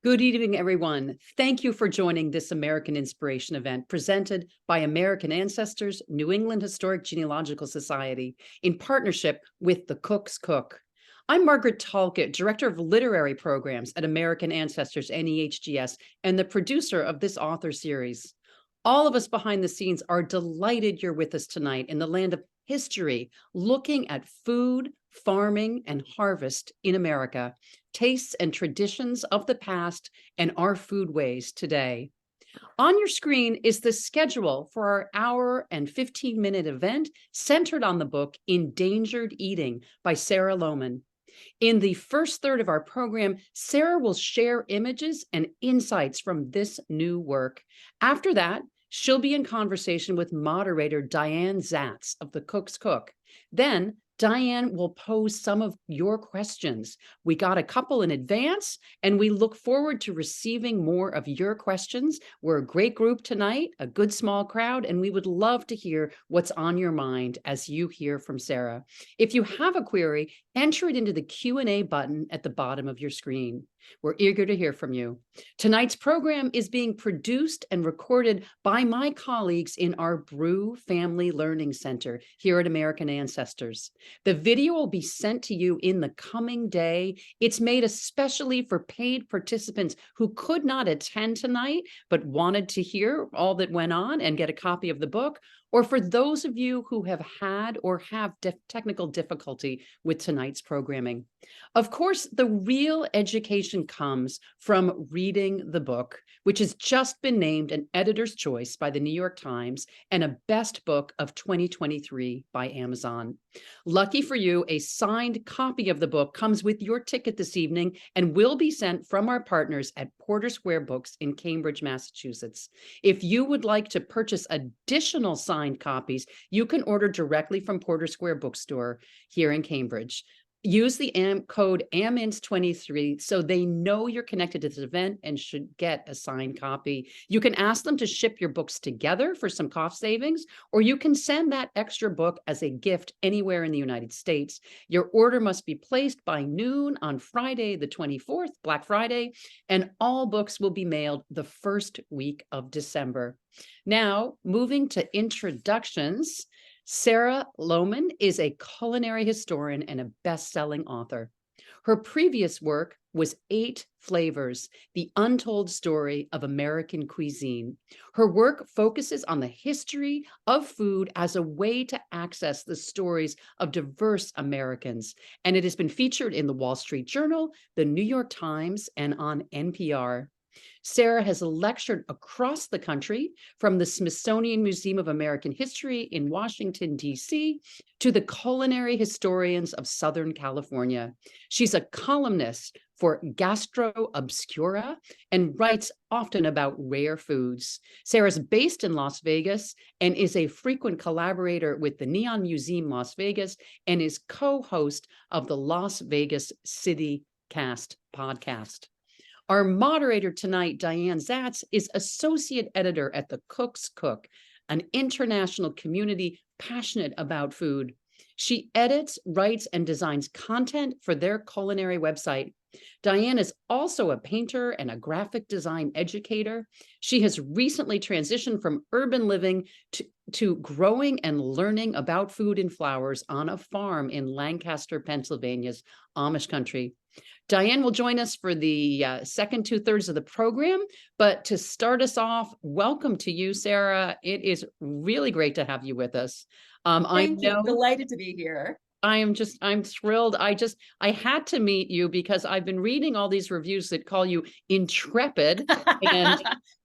Good evening, everyone. Thank you for joining this American Inspiration event presented by American Ancestors New England Historic Genealogical Society in partnership with The Cook's Cook. I'm Margaret Talcott, Director of Literary Programs at American Ancestors NEHGS and the producer of this author series. All of us behind the scenes are delighted you're with us tonight in the land of history, looking at food, farming, and harvest in America, tastes and traditions of the past, and our foodways today. On your screen is the schedule for our hour and 15-minute event centered on the book Endangered Eating by Sarah Lohman. In the first third of our program, Sarah will share images and insights from this new work. After that, she'll be in conversation with moderator Diane Zatz of The Cook's Cook. Then Diane will pose some of your questions. We got a couple in advance, and we look forward to receiving more of your questions. We're a great group tonight, a good small crowd, and we would love to hear what's on your mind as you hear from Sarah. If you have a query, enter it into the Q&A button at the bottom of your screen. We're eager to hear from you. Tonight's program is being produced and recorded by my colleagues in our Brew Family Learning Center here at American Ancestors. The video will be sent to you in the coming day. It's made especially for paid participants who could not attend tonight, but wanted to hear all that went on and get a copy of the book, or for those of you who have had or have technical difficulty with tonight's programming. Of course, the real education comes from reading the book, which has just been named an editor's choice by the New York Times and a best book of 2023 by Amazon. Lucky for you, a signed copy of the book comes with your ticket this evening and will be sent from our partners at Porter Square Books in Cambridge, Massachusetts. If you would like to purchase additional signed copies, you can order directly from Porter Square Bookstore here in Cambridge. Use the code AMINS23 so they know you're connected to this event and should get a signed copy. You can ask them to ship your books together for some cost savings, or you can send that extra book as a gift anywhere in the United States. Your order must be placed by noon on Friday, the 24th, Black Friday, and all books will be mailed the first week of December. Now, moving to introductions. Sarah Lohman is a culinary historian and a best-selling author. Her previous work was 8 Flavors, the untold story of American cuisine. Her work focuses on the history of food as a way to access the stories of diverse Americans, and it has been featured in the Wall Street Journal, the New York Times, and on NPR. Sarah has lectured across the country, from the Smithsonian Museum of American History in Washington, D.C., to the culinary historians of Southern California. She's a columnist for Gastro Obscura and writes often about rare foods. Sarah's based in Las Vegas and is a frequent collaborator with the Neon Museum Las Vegas and is co-host of the Las Vegas City Cast podcast. Our moderator tonight, Diane Zatz, is associate editor at The Cook's Cook, an international community passionate about food. She edits, writes, and designs content for their culinary website. Diane is also a painter and a graphic design educator. She has recently transitioned from urban living to growing and learning about food and flowers on a farm in Lancaster, Pennsylvania's Amish country. Diane will join us for the second 2/3 of the program, but to start us off, welcome to you, Sarah. It is really great to have you with us. Thank you. Delighted to be here. I'm thrilled. I had to meet you because I've been reading all these reviews that call you intrepid and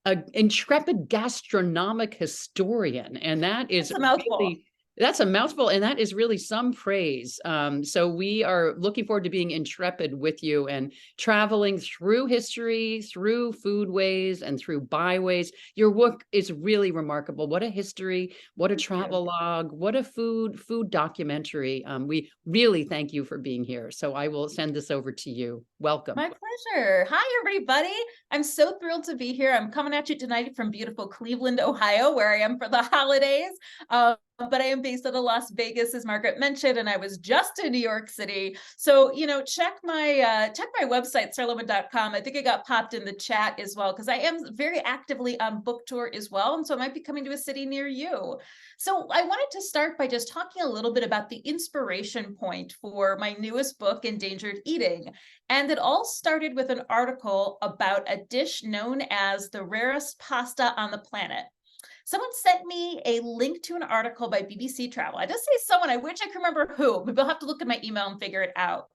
an intrepid gastronomic historian. And that is really, that's a mouthful, and that is really some praise. So we are looking forward to being intrepid with you and traveling through history, through foodways, and through byways. Your work is really remarkable. What a history, what a travel log, what a food documentary. We really thank you for being here. So I will send this over to you. Welcome. My pleasure. Hi, everybody. I'm so thrilled to be here. I'm coming at you tonight from beautiful Cleveland, Ohio, where I am for the holidays. but I am based out of Las Vegas, as Margaret mentioned, and I was just in New York City. So, check my website, sarahlohman.com. I think it got popped in the chat as well, because I am very actively on book tour as well. And so I might be coming to a city near you. So I wanted to start by just talking a little bit about the inspiration point for my newest book, Endangered Eating. And it all started with an article about a dish known as the rarest pasta on the planet. Someone sent me a link to an article by BBC Travel. I just say someone, I wish I could remember who, but we'll have to look at my email and figure it out.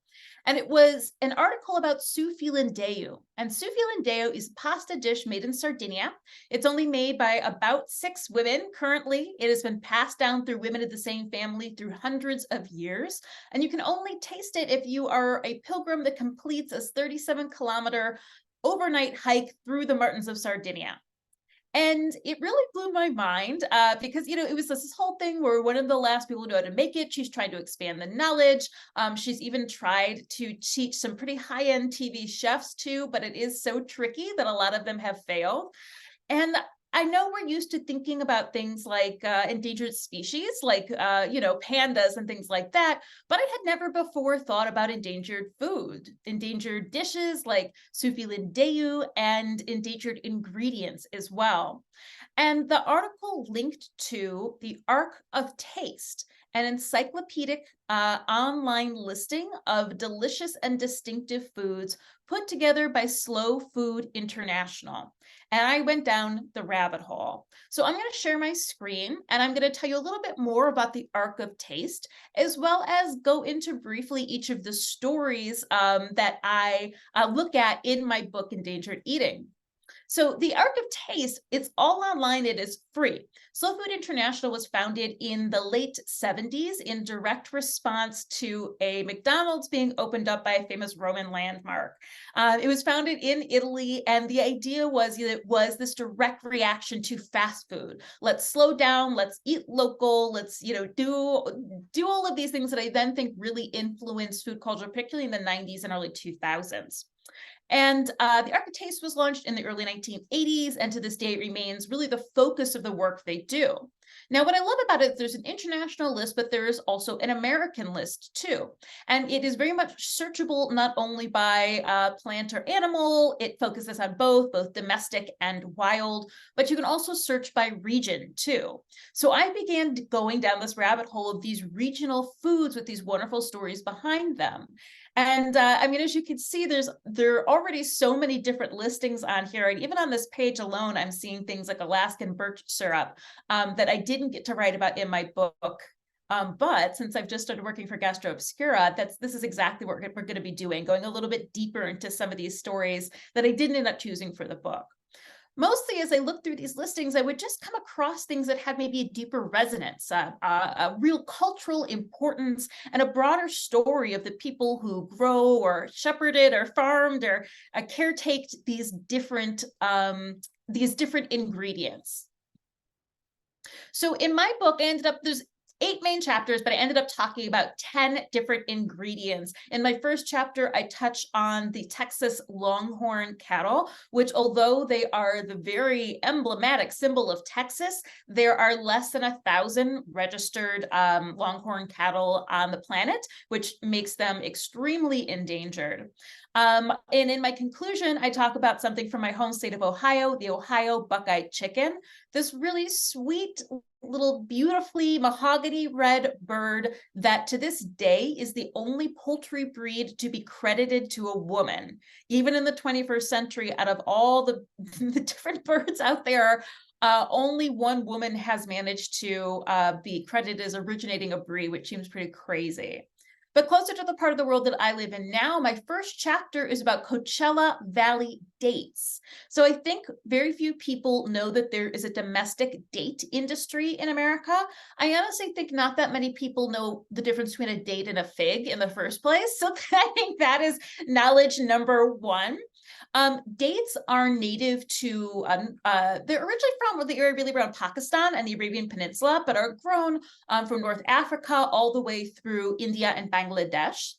And it was an article about sufilandeu. And sufilandeu is a pasta dish made in Sardinia. It's only made by about 6 women currently. It has been passed down through women of the same family through hundreds of years. And you can only taste it if you are a pilgrim that completes a 37-kilometer overnight hike through the mountains of Sardinia. And it really blew my mind because, it was this whole thing where one of the last people to know how to make it. She's trying to expand the knowledge. She's even tried to teach some pretty high-end TV chefs too, but it is so tricky that a lot of them have failed. And I know we're used to thinking about things like endangered species, like, pandas and things like that, but I had never before thought about endangered food, endangered dishes like sufilandeu, and endangered ingredients as well. And the article linked to the Ark of Taste, an encyclopedic online listing of delicious and distinctive foods put together by Slow Food International. And I went down the rabbit hole. So I'm going to share my screen and I'm going to tell you a little bit more about the Ark of Taste, as well as go into briefly each of the stories that I look at in my book, Endangered Eating. So the Ark of Taste, it's all online. It is free. Slow Food International was founded in the late 70s in direct response to a McDonald's being opened up by a famous Roman landmark. It was founded in Italy, and the idea was it was this direct reaction to fast food. Let's slow down. Let's eat local. Let's do all of these things that I then think really influenced food culture, particularly in the 90s and early 2000s. And the Ark of Taste was launched in the early 1980s, and to this day, it remains really the focus of the work they do. Now, what I love about it, there's an international list, but there is also an American list too. And it is very much searchable, not only by plant or animal, it focuses on both domestic and wild, but you can also search by region too. So I began going down this rabbit hole of these regional foods with these wonderful stories behind them. And as you can see, there are already so many different listings on here. And even on this page alone, I'm seeing things like Alaskan birch syrup that I didn't get to write about in my book. But since I've just started working for Gastro Obscura, this is exactly what we're going to be doing, going a little bit deeper into some of these stories that I didn't end up choosing for the book. Mostly as I looked through these listings, I would just come across things that had maybe a deeper resonance, a real cultural importance, and a broader story of the people who grow or shepherded or farmed or caretaked these different ingredients. So in my book, there's 8 main chapters, but I ended up talking about 10 different ingredients. In my first chapter, I touch on the Texas Longhorn cattle, which although they are the very emblematic symbol of Texas, there are less than 1,000 registered Longhorn cattle on the planet, which makes them extremely endangered. And in my conclusion, I talk about something from my home state of Ohio, the Ohio Buckeye chicken, this really sweet little beautifully mahogany red bird that to this day is the only poultry breed to be credited to a woman. Even in the 21st century, out of all the different birds out there, only one woman has managed to be credited as originating a breed, which seems pretty crazy. But closer to the part of the world that I live in now, my first chapter is about Coachella Valley dates. So I think very few people know that there is a domestic date industry in America. I honestly think not that many people know the difference between a date and a fig in the first place. So I think that is knowledge number one. Dates are native to, they're originally from the area really around Pakistan and the Arabian Peninsula, but are grown from North Africa all the way through India and Bangladesh.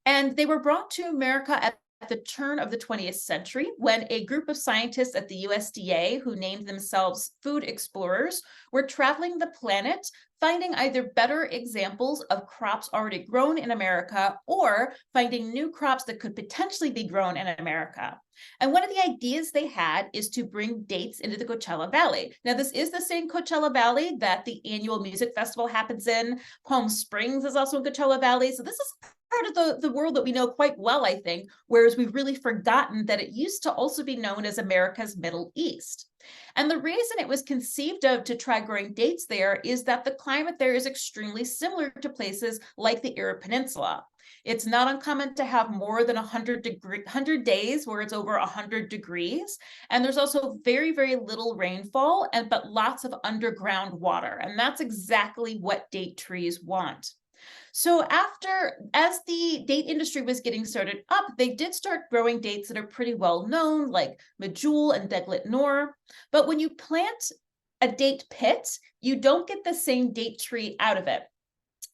And they were brought to America at the turn of the 20th century when a group of scientists at the USDA who named themselves food explorers were traveling the planet, finding either better examples of crops already grown in America or finding new crops that could potentially be grown in America. And one of the ideas they had is to bring dates into the Coachella Valley. Now, this is the same Coachella Valley that the annual music festival happens in. Palm Springs is also in Coachella Valley. So this is part of the world that we know quite well, I think, whereas we've really forgotten that it used to also be known as America's Middle East. And the reason it was conceived of to try growing dates there is that the climate there is extremely similar to places like the Arab Peninsula. It's not uncommon to have more than 100 days where it's over 100 degrees. And there's also very, very little rainfall, but lots of underground water. And that's exactly what date trees want. So as the date industry was getting started up, they did start growing dates that are pretty well known, like Medjool and Deglet Nor. But when you plant a date pit, you don't get the same date tree out of it.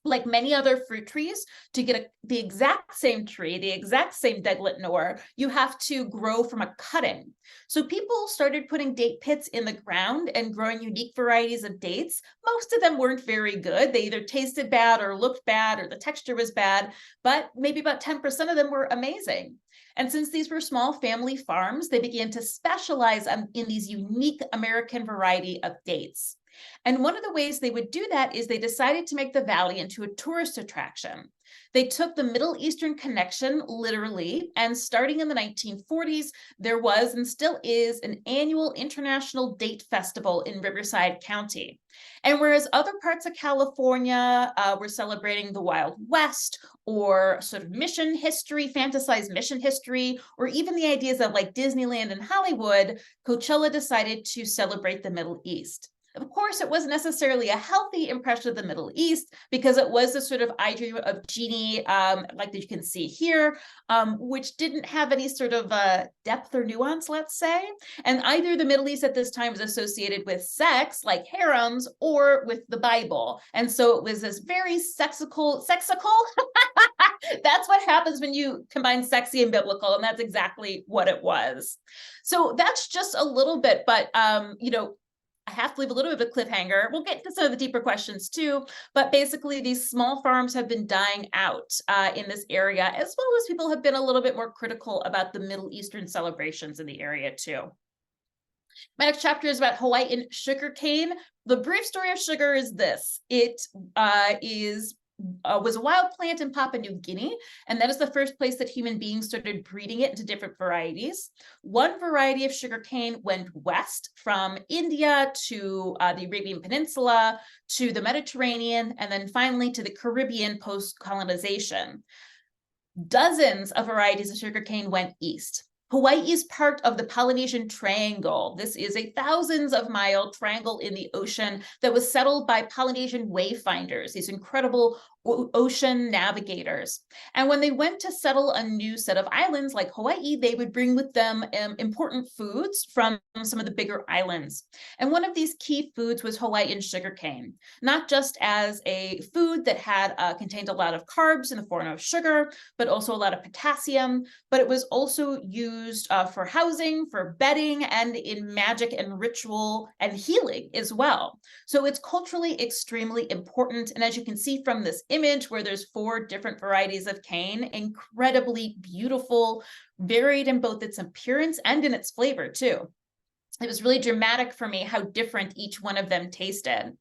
Like many other fruit trees, to get the exact same tree, the exact same Deglet Nor, you have to grow from a cutting. So people started putting date pits in the ground and growing unique varieties of dates. Most of them weren't very good. They either tasted bad or looked bad or the texture was bad, but maybe about 10% of them were amazing. And since these were small family farms, they began to specialize in these unique American variety of dates. And one of the ways they would do that is they decided to make the valley into a tourist attraction. They took the Middle Eastern connection literally, and starting in the 1940s, there was and still is an annual international date festival in Riverside County. And whereas other parts of California were celebrating the Wild West or sort of mission history, fantasized mission history, or even the ideas of like Disneyland and Hollywood, Coachella decided to celebrate the Middle East. Of course, it wasn't necessarily a healthy impression of the Middle East because it was a sort of I dream of Genie, like that you can see here, which didn't have any sort of depth or nuance, let's say. And either the Middle East at this time was associated with sex, like harems, or with the Bible. And so it was this very sexical? That's what happens when you combine sexy and biblical, and that's exactly what it was. So that's just a little bit, but I have to leave a little bit of a cliffhanger. We'll get to some of the deeper questions too, but basically these small farms have been dying out in this area, as well as people have been a little bit more critical about the Middle Eastern celebrations in the area too. My next chapter is about Hawaiian sugarcane. The brief story of sugar is this. It was a wild plant in Papua New Guinea, and that is the first place that human beings started breeding it into different varieties. One variety of sugarcane went west from India to the Arabian Peninsula, to the Mediterranean, and then finally to the Caribbean post-colonization. Dozens of varieties of sugarcane went east. Hawaii is part of the Polynesian Triangle. This is a thousands of mile triangle in the ocean that was settled by Polynesian wayfinders, these incredible ocean navigators. And when they went to settle a new set of islands like Hawaii, they would bring with them important foods from some of the bigger islands. And one of these key foods was Hawaiian sugarcane, not just as a food that had contained a lot of carbs in the form of sugar, but also a lot of potassium, but it was also used for housing, for bedding, and in magic and ritual and healing as well. So it's culturally extremely important. And as you can see from this image where there's 4 different varieties of cane, incredibly beautiful, varied in both its appearance and in its flavor too. It was really dramatic for me how different each one of them tasted.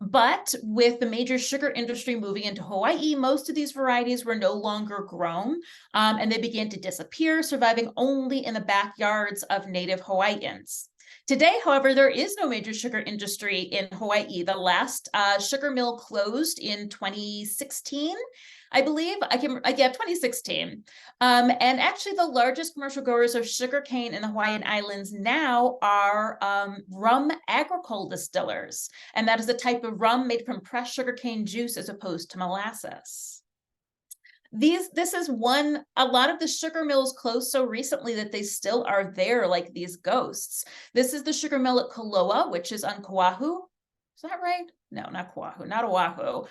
But with the major sugar industry moving into Hawaii, most of these varieties were no longer grown, and they began to disappear, surviving only in the backyards of native Hawaiians. Today, however, there is no major sugar industry in Hawaii. The last sugar mill closed in 2016, I believe. 2016. And actually, the largest commercial growers of sugarcane in the Hawaiian Islands now are rum agricole distillers. And that is a type of rum made from pressed sugarcane juice as opposed to molasses. A lot of the sugar mills closed so recently that they still are there like these ghosts. This is the sugar mill at Koloa, which is on Kauahu. Is that right? No, not Kauahu, not Oahu.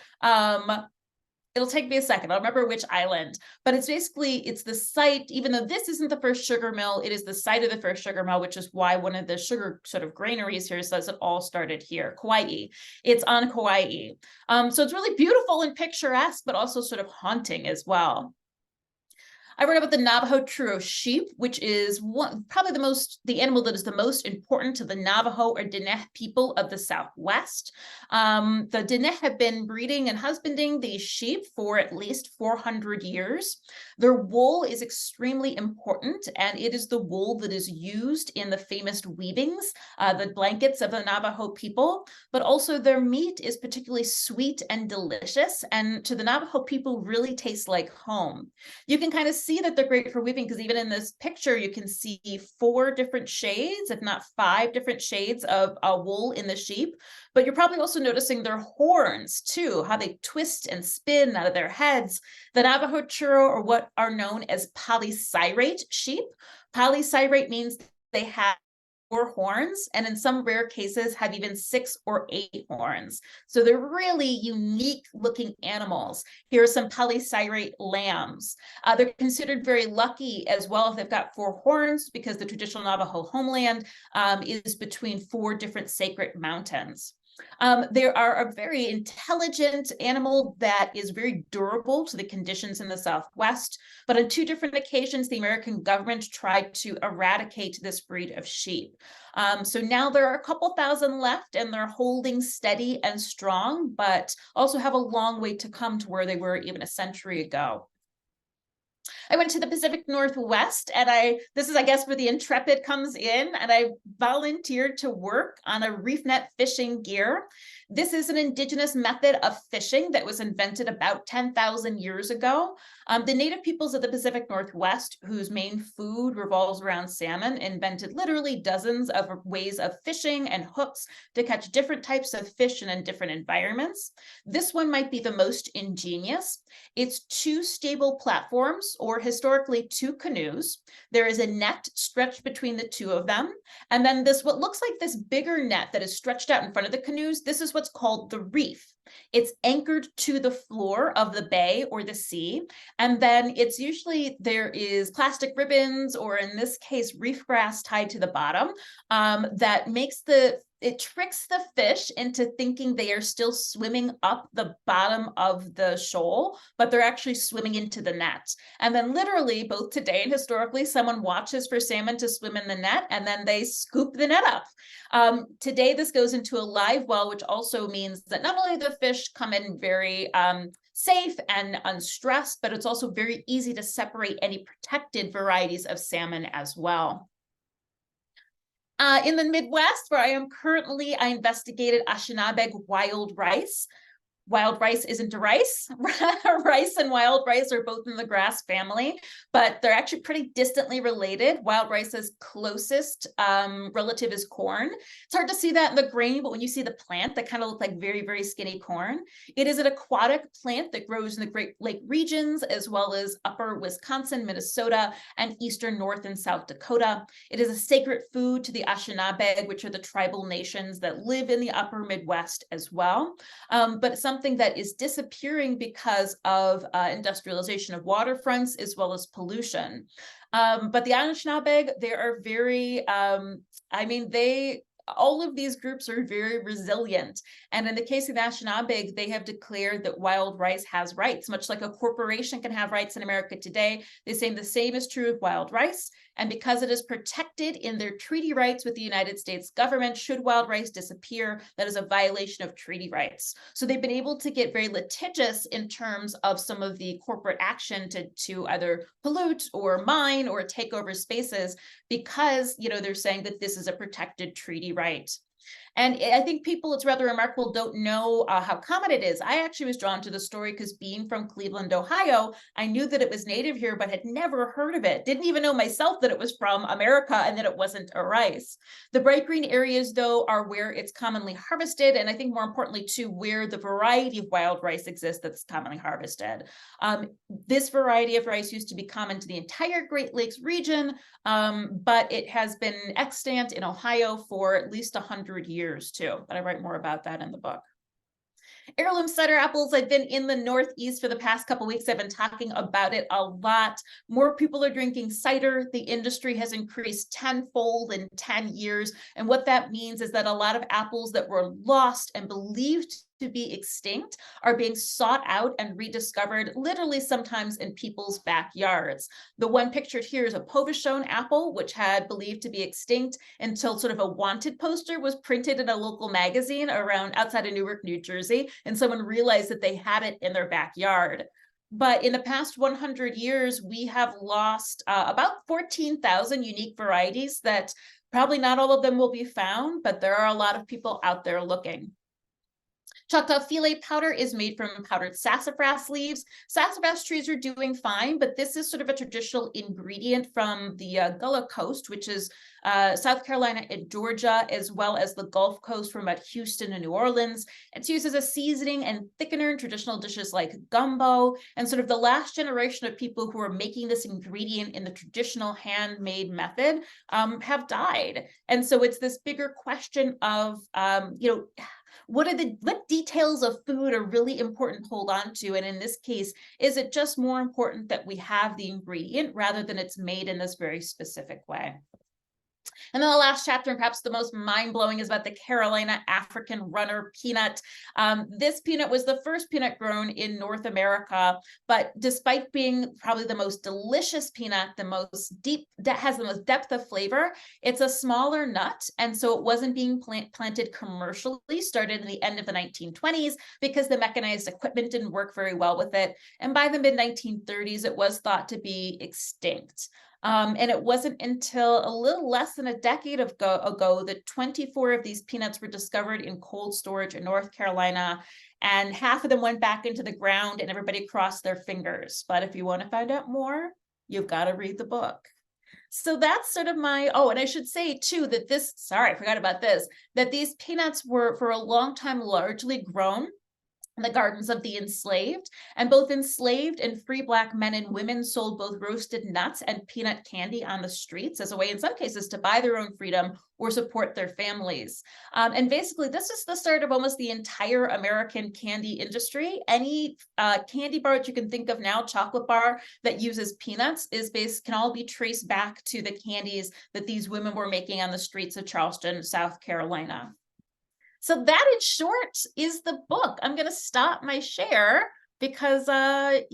It'll take me a second. I'll remember which island, but it's the site, even though this isn't the first sugar mill, it is the site of the first sugar mill, which is why one of the sugar sort of granaries here says it all started here, Kauai. It's on Kauai. So it's really beautiful and picturesque, but also sort of haunting as well. I wrote about the Navajo Churro sheep, which is probably the animal that is the most important to the Navajo or Diné people of the Southwest. The Diné have been breeding and husbanding these sheep for at least 400 years. Their wool is extremely important, and it is the wool that is used in the famous weavings, the blankets of the Navajo people, but also their meat is particularly sweet and delicious, and to the Navajo people really tastes like home. You can kind of see that they're great for weaving because even in this picture, you can see 4 different shades, if not 5 different shades of wool in the sheep. But you're probably also noticing their horns too, how they twist and spin out of their heads. The Navajo Churro are what are known as polysyrate sheep. Polysyrate means they have 4 horns, and in some rare cases have even 6 or 8 horns. So they're really unique looking animals. Here are some polysyrate lambs. They're considered very lucky as well if they've got 4 horns, because the traditional Navajo homeland is between 4 different sacred mountains. They are a very intelligent animal that is very durable to the conditions in the Southwest, but on 2 different occasions, the American government tried to eradicate this breed of sheep. So now there are a couple thousand left, and they're holding steady and strong, but also have a long way to come to where they were even a century ago. I went to the Pacific Northwest, and this is, I guess, where the intrepid comes in, and I volunteered to work on a reef net fishing gear. This is an indigenous method of fishing that was invented about 10,000 years ago. The native peoples of the Pacific Northwest, whose main food revolves around salmon, invented literally dozens of ways of fishing and hooks to catch different types of fish in different environments. This one might be the most ingenious. It's 2 stable platforms, or historically 2 canoes. There is a net stretched between the 2 of them. And then what looks like this bigger net that is stretched out in front of the canoes, this is what's called the reef. It's anchored to the floor of the bay or the sea. And then there is plastic ribbons, or in this case, reef grass tied to the bottom, that it tricks the fish into thinking they are still swimming up the bottom of the shoal, but they're actually swimming into the net. And then literally, both today and historically, someone watches for salmon to swim in the net, and then they scoop the net up. Today, this goes into a live well, which also means that not only the fish come in very safe and unstressed, but it's also very easy to separate any protected varieties of salmon as well. In the Midwest, where I am currently, I investigated Anishinaabe wild rice. Wild rice isn't a rice. Rice and wild rice are both in the grass family, but they're actually pretty distantly related. Wild rice's closest relative is corn. It's hard to see that in the grain, but when you see the plant, they kind of look like very, very skinny corn. It is an aquatic plant that grows in the Great Lake regions, as well as upper Wisconsin, Minnesota, and eastern North and South Dakota. It is a sacred food to the Anishinaabe, which are the tribal nations that live in the upper Midwest as well. But something that is disappearing because of industrialization of waterfronts as well as pollution. But the Anishinaabe, they are very, all of these groups are very resilient. And in the case of the Anishinaabe, they have declared that wild rice has rights, much like a corporation can have rights in America today. They say the same is true of wild rice. And because it is protected in their treaty rights with the United States government, should wild rice disappear, that is a violation of treaty rights. So they've been able to get very litigious in terms of some of the corporate action to either pollute or mine or take over spaces, because they're saying that this is a protected treaty right. And I think it's rather remarkable, don't know how common it is. I actually was drawn to the story because, being from Cleveland, Ohio, I knew that it was native here, but had never heard of it. Didn't even know myself that it was from America and that it wasn't a rice. The bright green areas, though, are where it's commonly harvested. And I think more importantly, too, where the variety of wild rice exists that's commonly harvested. This variety of rice used to be common to the entire Great Lakes region, but it has been extant in Ohio for at least 100 years too, but I write more about that in the book. Heirloom cider apples. I've been in the Northeast for the past couple of weeks. I've been talking about it a lot. More people are drinking cider. The industry has increased tenfold in 10 years. And what that means is that a lot of apples that were lost and believed to be extinct are being sought out and rediscovered, literally sometimes in people's backyards. The one pictured here is a Povechon apple, which had believed to be extinct until sort of a wanted poster was printed in a local magazine around outside of Newark, New Jersey, and someone realized that they had it in their backyard. But in the past 100 years, we have lost about 14,000 unique varieties that probably not all of them will be found, but there are a lot of people out there looking. Choctaw filet powder is made from powdered sassafras leaves. Sassafras trees are doing fine, but this is sort of a traditional ingredient from the Gullah Coast, which is South Carolina and Georgia, as well as the Gulf Coast from about Houston and New Orleans. It's used as a seasoning and thickener in traditional dishes like gumbo. And sort of the last generation of people who are making this ingredient in the traditional handmade method have died. And so it's this bigger question of, what details of food are really important to hold on to? And in this case, is it just more important that we have the ingredient rather than it's made in this very specific way? And then the last chapter, and perhaps the most mind-blowing, is about the Carolina African runner peanut. This peanut was the first peanut grown in North America, but despite being probably the most delicious peanut, the most deep, that has the most depth of flavor, it's a smaller nut. And so it wasn't being planted commercially, started in the end of the 1920s because the mechanized equipment didn't work very well with it. And by the mid-1930s, it was thought to be extinct. And it wasn't until a little less than a decade ago that 24 of these peanuts were discovered in cold storage in North Carolina, and half of them went back into the ground and everybody crossed their fingers. But if you want to find out more, you've got to read the book. So that's sort of my, and I should say too that I forgot about this, that these peanuts were for a long time largely grown in the gardens of the enslaved, and both enslaved and free Black men and women sold both roasted nuts and peanut candy on the streets as a way, in some cases, to buy their own freedom or support their families. And basically, this is the start of almost the entire American candy industry. Any candy bar that you can think of now, chocolate bar that uses peanuts, can all be traced back to the candies that these women were making on the streets of Charleston, South Carolina. So that, in short, is the book. I'm going to stop my share because, I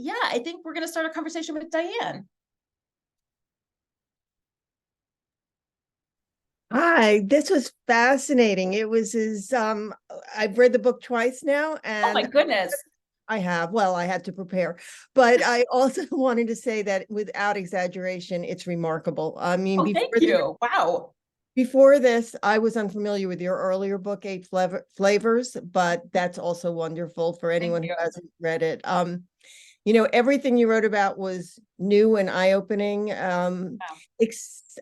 think we're going to start a conversation with Diane. Hi, this was fascinating. It was I've read the book twice now, and oh my goodness. I have. Well, I had to prepare, but I also wanted to say that without exaggeration, it's remarkable. I mean, thank you. Wow. Before this, I was unfamiliar with your earlier book, Eight Flavors, but that's also wonderful for anyone who hasn't read it. Everything you wrote about was new and eye-opening. Wow.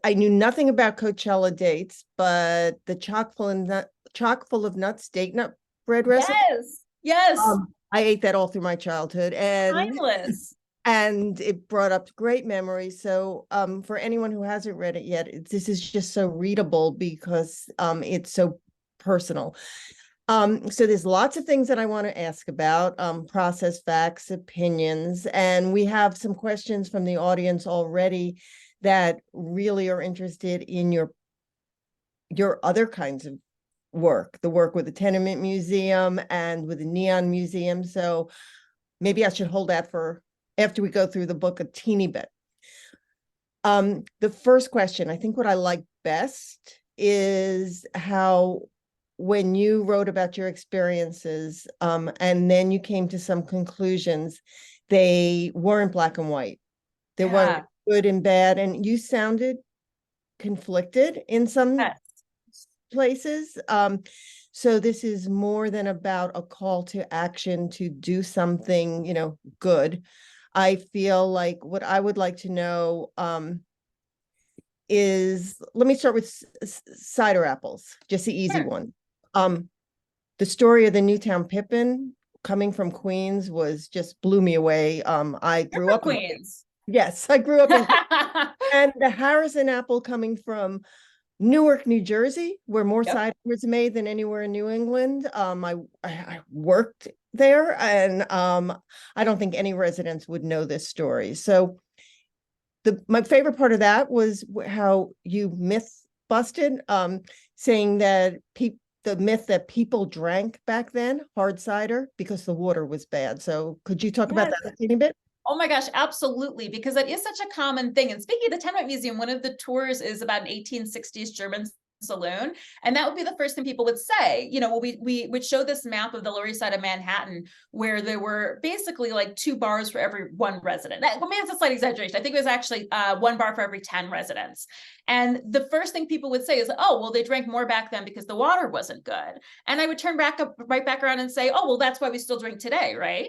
I knew nothing about Coachella dates, but the chock full of nuts date nut bread recipe. Yes. I ate that all through my childhood, and timeless. And it brought up great memories. So for anyone who hasn't read it yet, this is just so readable because it's so personal. So there's lots of things that I want to ask about, process, facts, opinions, and we have some questions from the audience already that really are interested in your other kinds of work, the work with the Tenement Museum and with the Neon Museum. So maybe I should hold that for after we go through the book a teeny bit. The first question, I think what I like best is how when you wrote about your experiences and then you came to some conclusions, they weren't black and white. They weren't good and bad. And you sounded conflicted in some places. So this is more than about a call to action to do something, good. I feel like what I would like to know is, let me start with cider apples, just the easy one. The story of the Newtown Pippin coming from Queens blew me away. I grew up in Queens. Yes, I grew up in and the Harrison apple coming from Newark, New Jersey, where more cider was made than anywhere in New England. I worked there, and I don't think any residents would know this story. So my favorite part of that was how you myth busted, saying that the myth that people drank back then hard cider because the water was bad. So could you talk about that a teeny bit? Oh my gosh, absolutely, because that is such a common thing. And speaking of the Tenement Museum, one of the tours is about an 1860s German saloon, and that would be the first thing people would say. You know, well, we would show this map of the Lower East Side of Manhattan, where there were basically like 2 bars for every 1 resident. Well, maybe it's a slight exaggeration. I think it was actually 1 bar for every 10 residents. And the first thing people would say is, oh, well, they drank more back then because the water wasn't good. And I would turn right back around and say, oh, well, that's why we still drink today, right?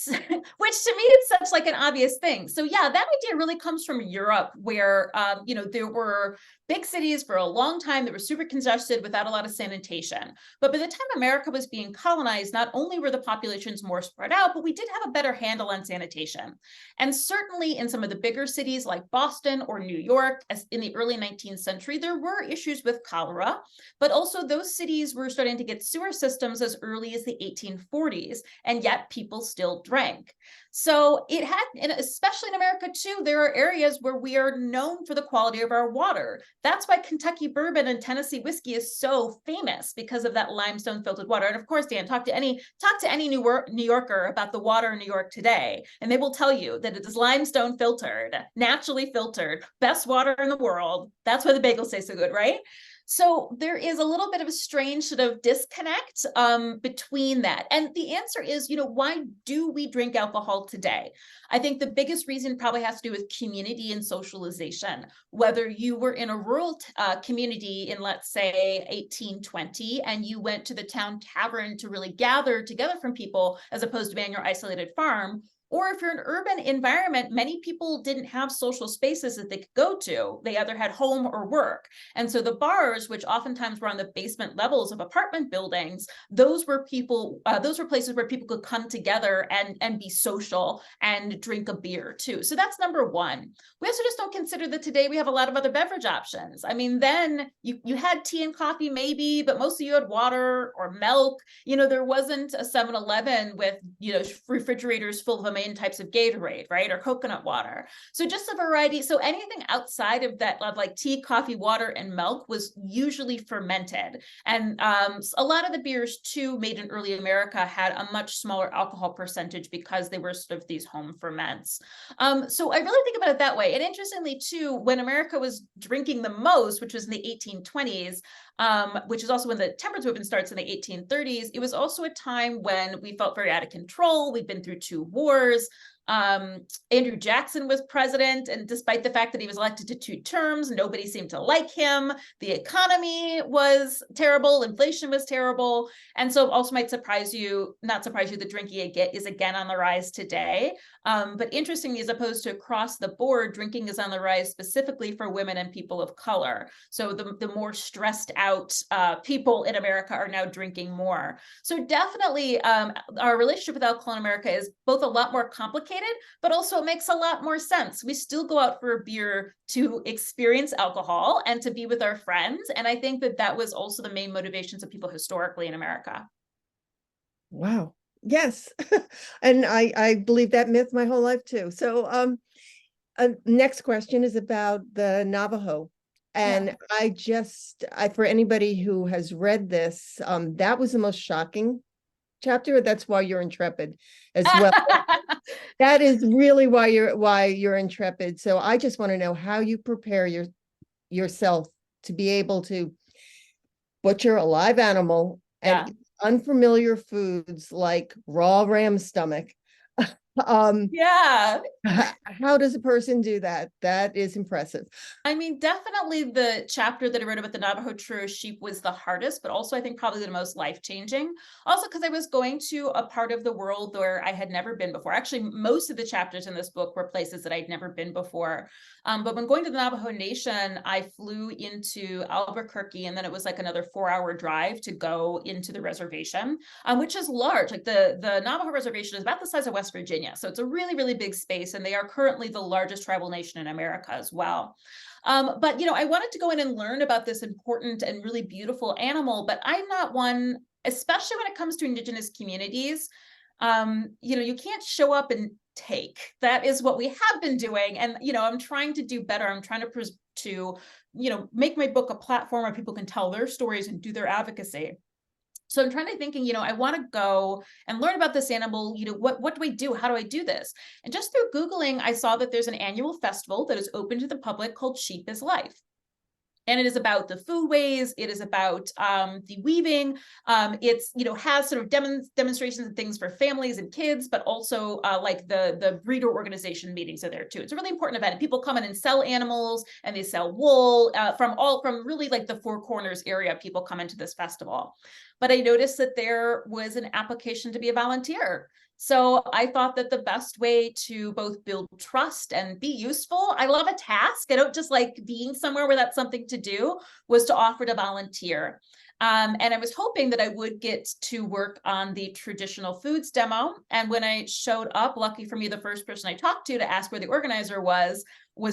Which to me is such like an obvious thing. So yeah, that idea really comes from Europe, where you know, there were big cities for a long time that were super congested without a lot of sanitation. But by the time America was being colonized, not only were the populations more spread out, but we did have a better handle on sanitation. And certainly in some of the bigger cities like Boston or New York, as in the early 19th century, there were issues with cholera, but also those cities were starting to get sewer systems as early as the 1840s, and yet people still drank. So it had, and especially in America too, there are areas where we are known for the quality of our water. That's why Kentucky bourbon and Tennessee whiskey is so famous, because of that limestone filtered water. And of course, Dan, talk to any New Yorker about the water in New York today, and they will tell you that it is limestone filtered, naturally filtered, best water in the world. That's why the bagels taste so good, right? So there is a little bit of a strange sort of disconnect between that. And the answer is, you know, why do we drink alcohol today? I think the biggest reason probably has to do with community and socialization. Whether you were in a rural community in, let's say, 1820, and you went to the town tavern to really gather together from people, as opposed to being on your isolated farm, or if you're in an urban environment, many people didn't have social spaces that they could go to. They either had home or work. And so the bars, which oftentimes were on the basement levels of apartment buildings, those were places where people could come together and be social and drink a beer too. So that's number one. We also just don't consider that today we have a lot of other beverage options. I mean, then you had tea and coffee maybe, but mostly you had water or milk. You know, there wasn't a 7-Eleven with, you know, refrigerators full of types of Gatorade, right? Or coconut water. So just a variety. So anything outside of that, of like tea, coffee, water, and milk, was usually fermented. And a lot of the beers too made in early America had a much smaller alcohol percentage because they were sort of these home ferments. So I really think about it that way. And interestingly too, when America was drinking the most, which was in the 1820s, which is also when the temperance movement starts in the 1830s, it was also a time when we felt very out of control. We'd been through 2 wars. Andrew Jackson was president, and despite the fact that he was elected to 2 terms, nobody seemed to like him. The economy was terrible, inflation was terrible, and so it also might not surprise you that drinking is again on the rise today. But interestingly, as opposed to across the board, drinking is on the rise specifically for women and people of color. So the more stressed out people in America are now drinking more. So definitely our relationship with alcohol in America is both a lot more complicated, but also it makes a lot more sense. We still go out for a beer to experience alcohol and to be with our friends. And I think that was also the main motivations of people historically in America. Wow. Yes. And I believe that myth my whole life too. So next question is about the Navajo. And yeah. For anybody who has read this, that was the most shocking chapter. That's why you're intrepid as well. That is really why you're intrepid. So I just want to know how you prepare yourself to be able to butcher a live animal and eat unfamiliar foods like raw ram stomach. Yeah. How does a person do that? That is impressive. I mean, definitely the chapter that I wrote about the Navajo Churro sheep was the hardest, but also I think probably the most life-changing. Also, because I was going to a part of the world where I had never been before. Actually, most of the chapters in this book were places that I'd never been before. But when going to the Navajo Nation, I flew into Albuquerque, and then it was like another 4-hour drive to go into the reservation, which is large. Like the Navajo reservation is about the size of West Virginia. So it's a really, really big space, and they are currently the largest tribal nation in America as well. But, you know, I wanted to go in and learn about this important and really beautiful animal, but I'm not one especially when it comes to Indigenous communities, you can't show up and take. That is what we have been doing. And, I'm trying to do better. I'm trying to make my book a platform where people can tell their stories and do their advocacy. So I'm trying to thinking, I want to go and learn about this animal. What do I do? How do I do this? And just through Googling, I saw that there's an annual festival that is open to the public called Sheep is Life. And it is about the foodways. It is about the weaving. It's, has sort of demonstrations and things for families and kids, but also like the breeder organization meetings are there too. It's a really important event. People come in and sell animals, and they sell wool from really like the Four Corners area. People come into this festival. But I noticed that there was an application to be a volunteer. So I thought that the best way to both build trust and be useful, I love a task. I don't just like being somewhere where that's something to do, was to offer to volunteer. And I was hoping that I would get to work on the traditional foods demo. And when I showed up, lucky for me, the first person I talked to ask where the organizer was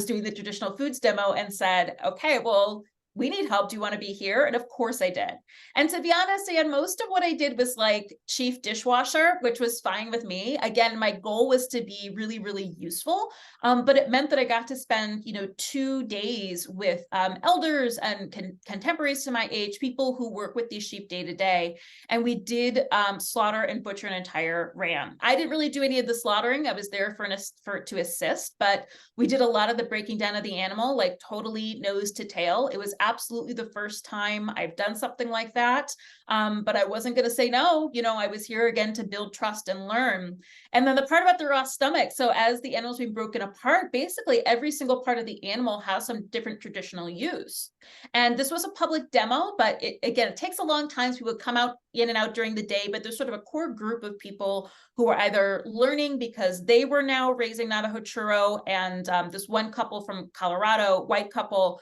doing the traditional foods demo and said, okay, well, we need help. Do you want to be here? And of course I did. And to be honest, Anne, most of what I did was like chief dishwasher, which was fine with me. Again, my goal was to be really, really useful. But it meant that I got to spend, 2 days with elders and contemporaries to my age, people who work with these sheep day to day. And we did slaughter and butcher an entire ram. I didn't really do any of the slaughtering. I was there to assist, but we did a lot of the breaking down of the animal, like totally nose to tail. It was absolutely the first time I've done something like that. But I wasn't going to say no. I was here again to build trust and learn. And then the part about the raw stomach. So as the animal's being broken apart, basically every single part of the animal has some different traditional use. And this was a public demo, but it takes a long time. So people come out in and out during the day, but there's sort of a core group of people who are either learning because they were now raising Navajo Churro, and this one couple from Colorado, white couple,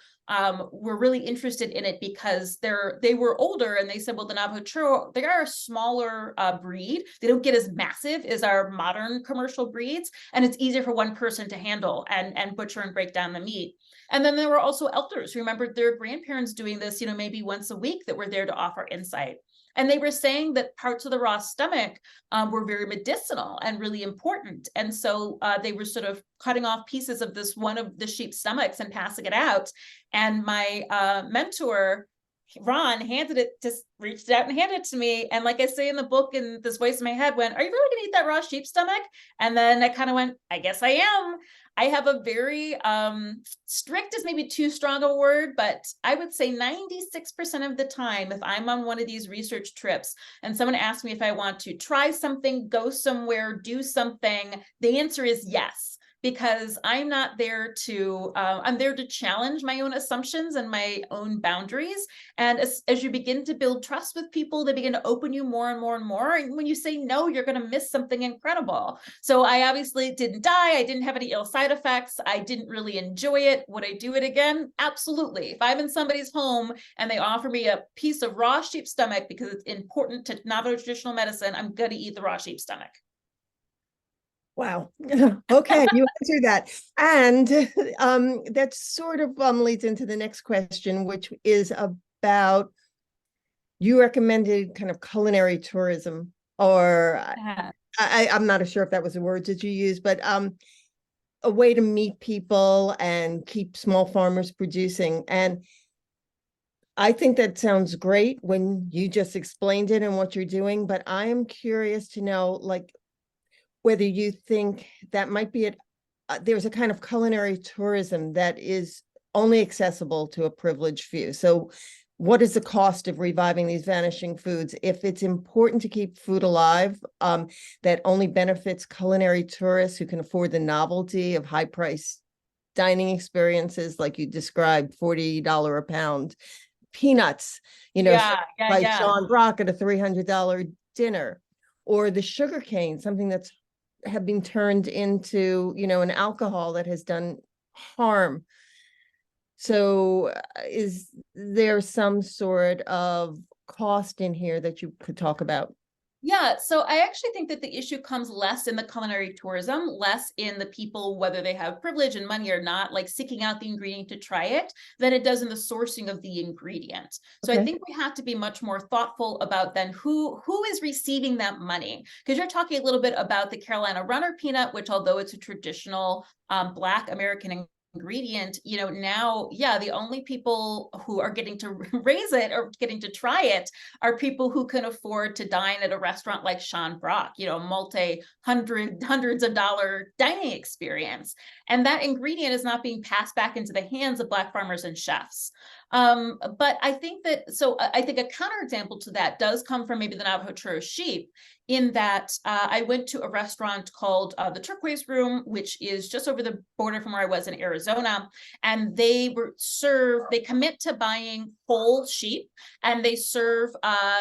were really interested in it because they were older, and they said, well, the Navajo Churro, they are a smaller breed. They don't get as massive as our modern commercial breeds, and it's easier for one person to handle and butcher and break down the meat. And then there were also elders who remembered their grandparents doing this, maybe once a week, that were there to offer insight. And they were saying that parts of the raw stomach were very medicinal and really important. And so they were sort of cutting off pieces of this one of the sheep's stomachs and passing it out. And my mentor, Ron, reached out and handed it to me. And like I say in the book, and this voice in my head went, are you really gonna eat that raw sheep stomach? And then I kind of went, I guess I am. I have a very strict is maybe too strong a word, but I would say 96% of the time, if I'm on one of these research trips and someone asks me if I want to try something, go somewhere, do something, the answer is yes. Because I'm not there I'm there to challenge my own assumptions and my own boundaries. And as you begin to build trust with people, they begin to open you more and more and more. And when you say no, you're going to miss something incredible. So I obviously didn't die. I didn't have any ill side effects. I didn't really enjoy it. Would I do it again? Absolutely. If I'm in somebody's home and they offer me a piece of raw sheep stomach because it's important to Navajo traditional medicine, I'm going to eat the raw sheep stomach. Wow. Okay, you answered that. And that sort of leads into the next question, which is about, you recommended kind of culinary tourism, or Yeah. I'm not sure if that was the word that you used, but a way to meet people and keep small farmers producing. And I think that sounds great when you just explained it and what you're doing, but I am curious to know, like, whether you think that might be there's a kind of culinary tourism that is only accessible to a privileged few. So what is the cost of reviving these vanishing foods? If it's important to keep food alive, that only benefits culinary tourists who can afford the novelty of high price dining experiences, like you described, $40 a pound peanuts, by Sean Brock at a $300 dinner, or the sugarcane, something that's have been turned into, an alcohol that has done harm. So is there some sort of cost in here that you could talk about? Yeah, so I actually think that the issue comes less in the culinary tourism, less in the people, whether they have privilege and money or not, like seeking out the ingredient to try it, than it does in the sourcing of the ingredient. So I Okay. think we have to be much more thoughtful about then who is receiving that money. Because you're talking a little bit about the Carolina Runner peanut, which although it's a traditional Black American ingredient, now, yeah, the only people who are getting to raise it or getting to try it are people who can afford to dine at a restaurant like Sean Brock, hundreds of dollar dining experience. And that ingredient is not being passed back into the hands of Black farmers and chefs. But I think I think a counterexample to that does come from maybe the Navajo Churro sheep, in that I went to a restaurant called the Turquoise Room, which is just over the border from where I was in Arizona. And they commit to buying whole sheep, and they serve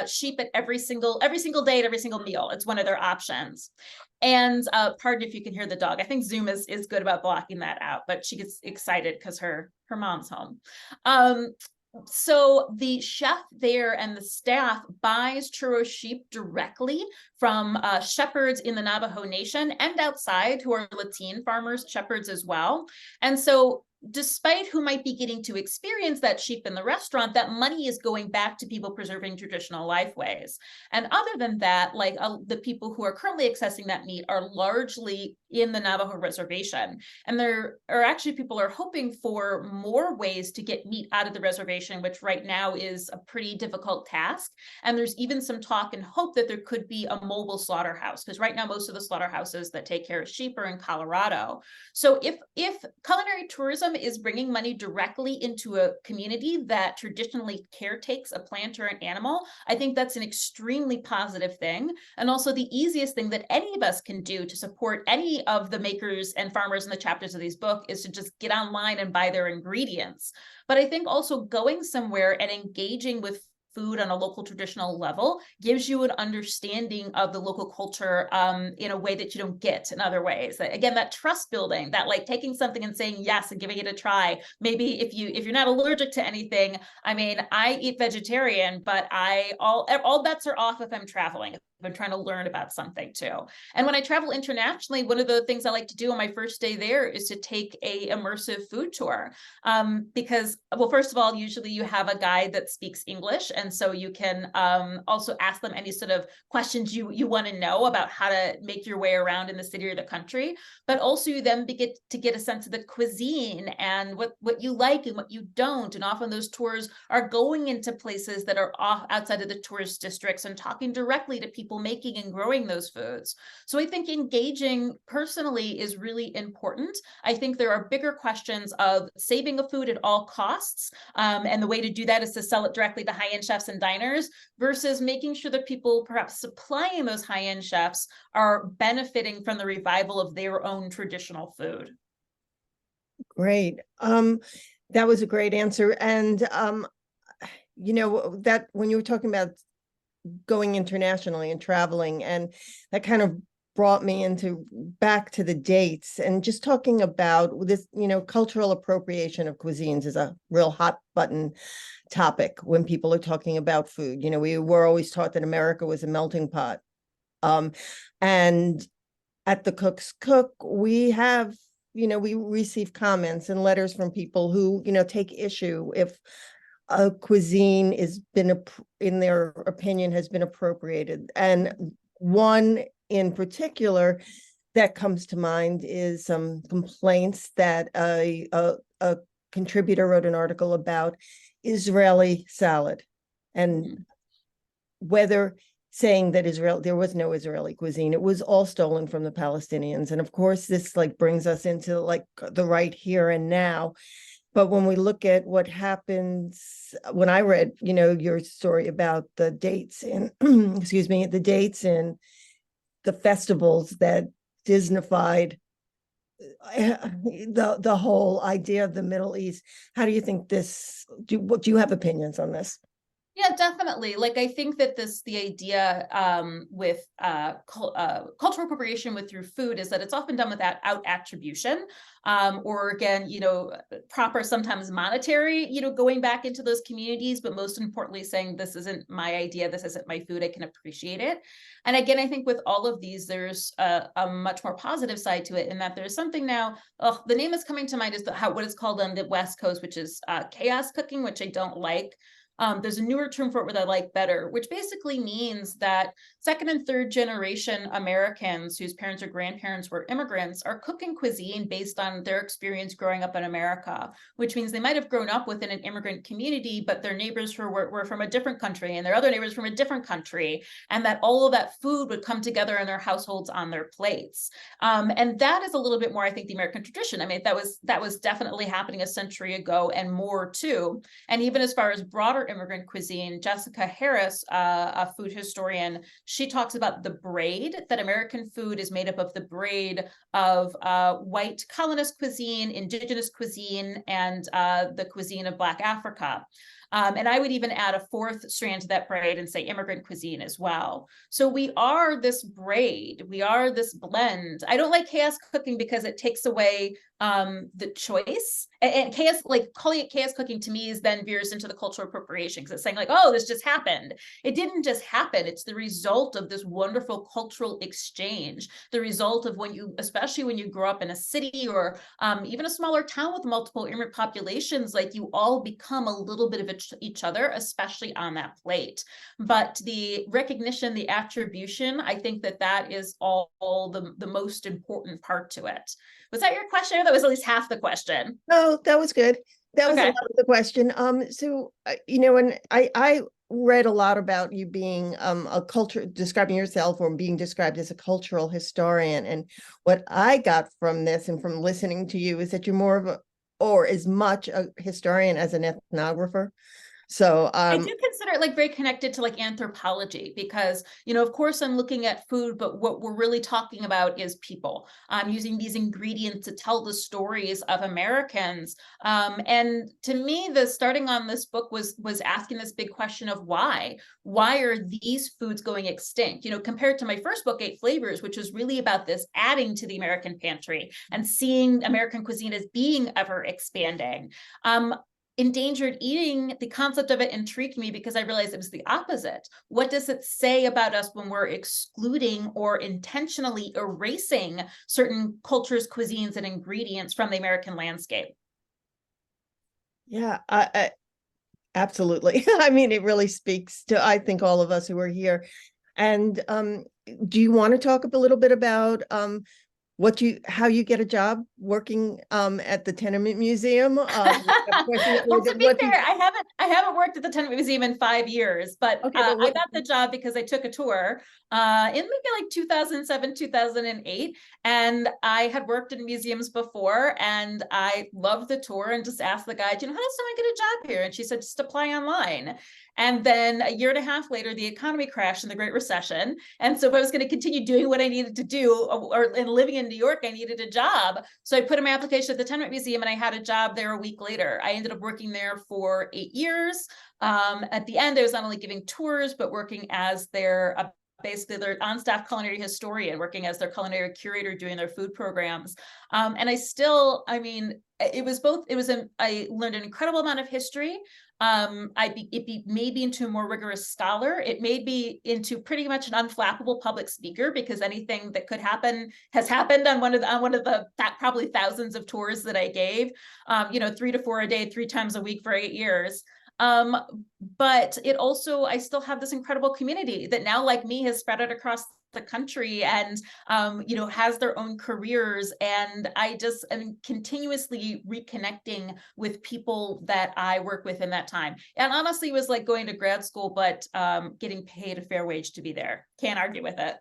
sheep at every single day at every single meal. It's one of their options. And pardon if you can hear the dog. I think Zoom is good about blocking that out, but she gets excited because her mom's home. So the chef there and the staff buys churro sheep directly from shepherds in the Navajo Nation and outside, who are Latine farmers, shepherds as well. And so despite who might be getting to experience that sheep in the restaurant, that money is going back to people preserving traditional lifeways. And other than that, like the people who are currently accessing that meat are largely in the Navajo reservation. And there are actually people are hoping for more ways to get meat out of the reservation, which right now is a pretty difficult task. And there's even some talk and hope that there could be a mobile slaughterhouse, because right now most of the slaughterhouses that take care of sheep are in Colorado. So if culinary tourism is bringing money directly into a community that traditionally caretakes a plant or an animal, I think that's an extremely positive thing. And also the easiest thing that any of us can do to support any of the makers and farmers in the chapters of these books is to just get online and buy their ingredients. But I think also going somewhere and engaging with food on a local traditional level gives you an understanding of the local culture in a way that you don't get in other ways. Again, that trust building, that like taking something and saying yes and giving it a try. Maybe if you're not allergic to anything, I mean, I eat vegetarian, but all bets are off if I'm traveling. I'm trying to learn about something too. And when I travel internationally, one of the things I like to do on my first day there is to take a immersive food tour. Because, well, first of all, usually you have a guide that speaks English. And so you can also ask them any sort of questions you want to know about how to make your way around in the city or the country. But also you then get to get a sense of the cuisine and what you like and what you don't. And often those tours are going into places that are off outside of the tourist districts and talking directly to people making and growing those foods. So I think engaging personally is really important. I think there are bigger questions of saving a food at all costs. And the way to do that is to sell it directly to high-end chefs and diners, versus making sure that people perhaps supplying those high-end chefs are benefiting from the revival of their own traditional food. Great. That was a great answer. And that when you were talking about going internationally and traveling, and that kind of brought me back to the dates, and just talking about this, cultural appropriation of cuisines is a real hot button topic when people are talking about food. We were always taught that America was a melting pot. And at the Cook's Cook, we have, we receive comments and letters from people who, take issue if a cuisine in their opinion, has been appropriated. And one in particular that comes to mind is some complaints that a contributor wrote an article about Israeli salad, and whether saying that there was no Israeli cuisine, it was all stolen from the Palestinians. And of course, this brings us into the right here and now. But when we look at what happens, when I read, your story about the dates in, the dates in the festivals that Disneyfied the whole idea of the Middle East, how do you think do you have opinions on this? Yeah, definitely. Like, I think that the idea with cultural appropriation with through food is that it's often done without out attribution, or again, proper, sometimes monetary, going back into those communities, but most importantly saying, this isn't my idea, this isn't my food, I can appreciate it. And again, I think with all of these, there's a much more positive side to it, in that there's something now, the name is coming to mind, is what is called on the West Coast, which is chaos cooking, which I don't like. There's a newer term for it that I like better, which basically means that second and third generation Americans whose parents or grandparents were immigrants are cooking cuisine based on their experience growing up in America, which means they might have grown up within an immigrant community, but their neighbors were from a different country and their other neighbors from a different country, and that all of that food would come together in their households on their plates. And that is a little bit more, I think, the American tradition. I mean, that was definitely happening a century ago and more too. And even as far as broader immigrant cuisine, Jessica Harris, a food historian, she talks about the braid, that American food is made up of the braid of white colonist cuisine, indigenous cuisine, and the cuisine of Black Africa. And I would even add a fourth strand to that braid and say immigrant cuisine as well. So we are this braid, we are this blend. I don't like chaos cooking because it takes away the choice, and chaos, like calling it chaos cooking to me, is then veers into the cultural appropriation, because it's saying like, oh, this just happened. It didn't just happen. It's the result of this wonderful cultural exchange, the result of especially when you grow up in a city or even a smaller town with multiple immigrant populations, like you all become a little bit of each other, especially on that plate. But the recognition, the attribution, I think that is all the most important part to it. Was that your question? That was at least half the question. Oh, that was good. That was a Okay. lot of the question. So and I read a lot about you being describing yourself or being described as a cultural historian. And what I got from this and from listening to you is that you're more of or as much a historian as an ethnographer. So I do consider it like very connected to like anthropology, because, of course I'm looking at food, but what we're really talking about is people. I'm using these ingredients to tell the stories of Americans. And to me, the starting on this book was asking this big question of why are these foods going extinct? Compared to my first book, 8 Flavors, which was really about this adding to the American pantry and seeing American cuisine as being ever expanding. Endangered eating, the concept of it intrigued me because I realized it was the opposite. What does it say about us when we're excluding or intentionally erasing certain cultures, cuisines, and ingredients from the American landscape? Yeah, I absolutely. I mean, it really speaks to, I think, all of us who are here. And do you want to talk a little bit about how you get a job working at the Tenement Museum? Well, to be fair, I haven't worked at the Tenement Museum in 5 years, but okay, I got the job because I took a tour in maybe like 2007, 2008, and I had worked in museums before, and I loved the tour and just asked the guide, how does someone get a job here? And she said, just apply online. And then a year and a half later, the economy crashed in the Great Recession. And so if I was going to continue doing what I needed to do, and living in New York, I needed a job. So I put in my application at the Tenement Museum, and I had a job there a week later. I ended up working there for 8 years. At the end, I was not only giving tours, but working as basically their on-staff culinary historian, working as their culinary curator, doing their food programs. And I learned an incredible amount of history. It made me into a more rigorous scholar. It made me into pretty much an unflappable public speaker, because anything that could happen has happened on one of the probably thousands of tours that I gave. 3 to 4 a day, 3 times a week for 8 years. But it also, I still have this incredible community that now, like me, has spread out across the country and, has their own careers. And I just am continuously reconnecting with people that I work with in that time. And honestly, it was like going to grad school, but getting paid a fair wage to be there. Can't argue with it.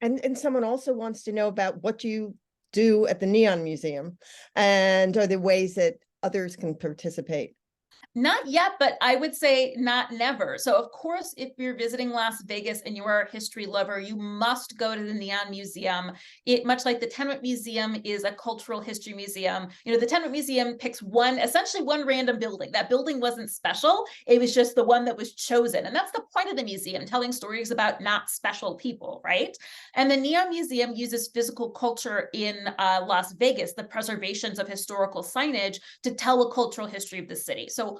And someone also wants to know about what you do at the Neon Museum, and are there ways that others can participate? Not yet, but I would say not never. So of course, if you're visiting Las Vegas and you are a history lover, you must go to the Neon Museum. It, much like the Tenement Museum is a cultural history museum, the Tenement Museum picks essentially one random building. That building wasn't special. It was just the one that was chosen. And that's the point of the museum, telling stories about not special people, right? And the Neon Museum uses physical culture in Las Vegas, the preservations of historical signage, to tell a cultural history of the city. So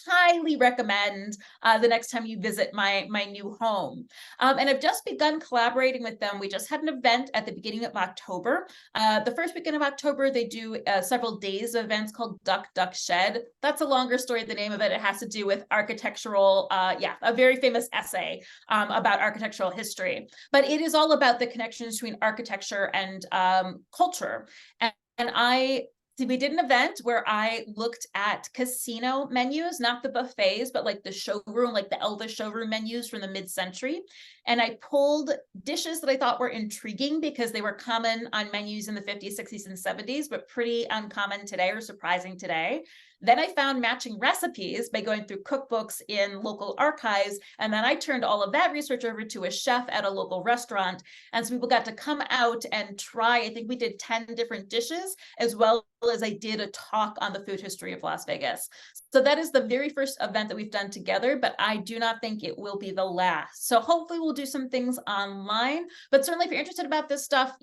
highly recommend the next time you visit my new home. And I've just begun collaborating with them. We just had an event at the beginning of October. The first weekend of October, they do several days of events called Duck, Duck, Shed. That's a longer story, the name of it. It has to do with architectural, a very famous essay about architectural history. But it is all about the connections between architecture and culture. We did an event where I looked at casino menus, not the buffets, but like the showroom, like the Elvis showroom menus from the mid-century. And I pulled dishes that I thought were intriguing because they were common on menus in the 50s, 60s, and 70s, but pretty uncommon today or surprising today. Then I found matching recipes by going through cookbooks in local archives. And then I turned all of that research over to a chef at a local restaurant. And so people got to come out and try, I think we did 10 different dishes, as well as I did a talk on the food history of Las Vegas. So that is the very first event that we've done together, but I do not think it will be the last. So hopefully we'll do some things online, but certainly if you're interested about this stuff,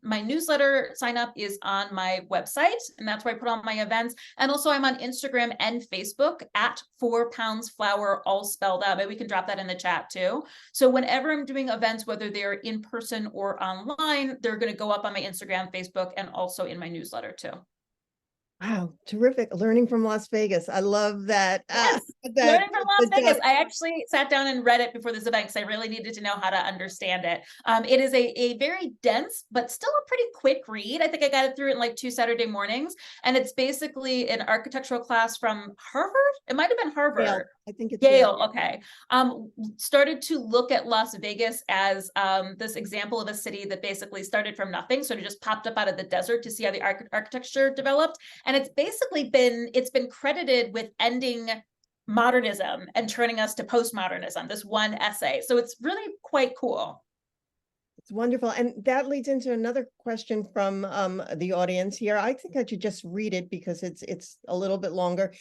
my newsletter sign up is on my website, and that's where I put on my events. And also I'm on Instagram and Facebook at 4 Pounds Flour, all spelled out. Maybe we can drop that in the chat too. So whenever I'm doing events, whether they're in person or online, they're going to go up on my Instagram, Facebook, and also in my newsletter too. Wow, terrific. Learning from Las Vegas. I love that. Yes, learning from Las Vegas. I actually sat down and read it before this event because I really needed to know how to understand it. It is a very dense, but still a pretty quick read. I think I got it through in like 2 Saturday mornings. And it's basically an architectural class from Harvard. It might have been Harvard. Yale. I think it's Yale. Okay. Started to look at Las Vegas as this example of a city that basically started from nothing. Sort of just popped up out of the desert to see how the architecture developed. And it's been credited with ending modernism and turning us to postmodernism, this one essay. So it's really quite cool. It's wonderful. And that leads into another question from the audience here. I think I should just read it because it's a little bit longer.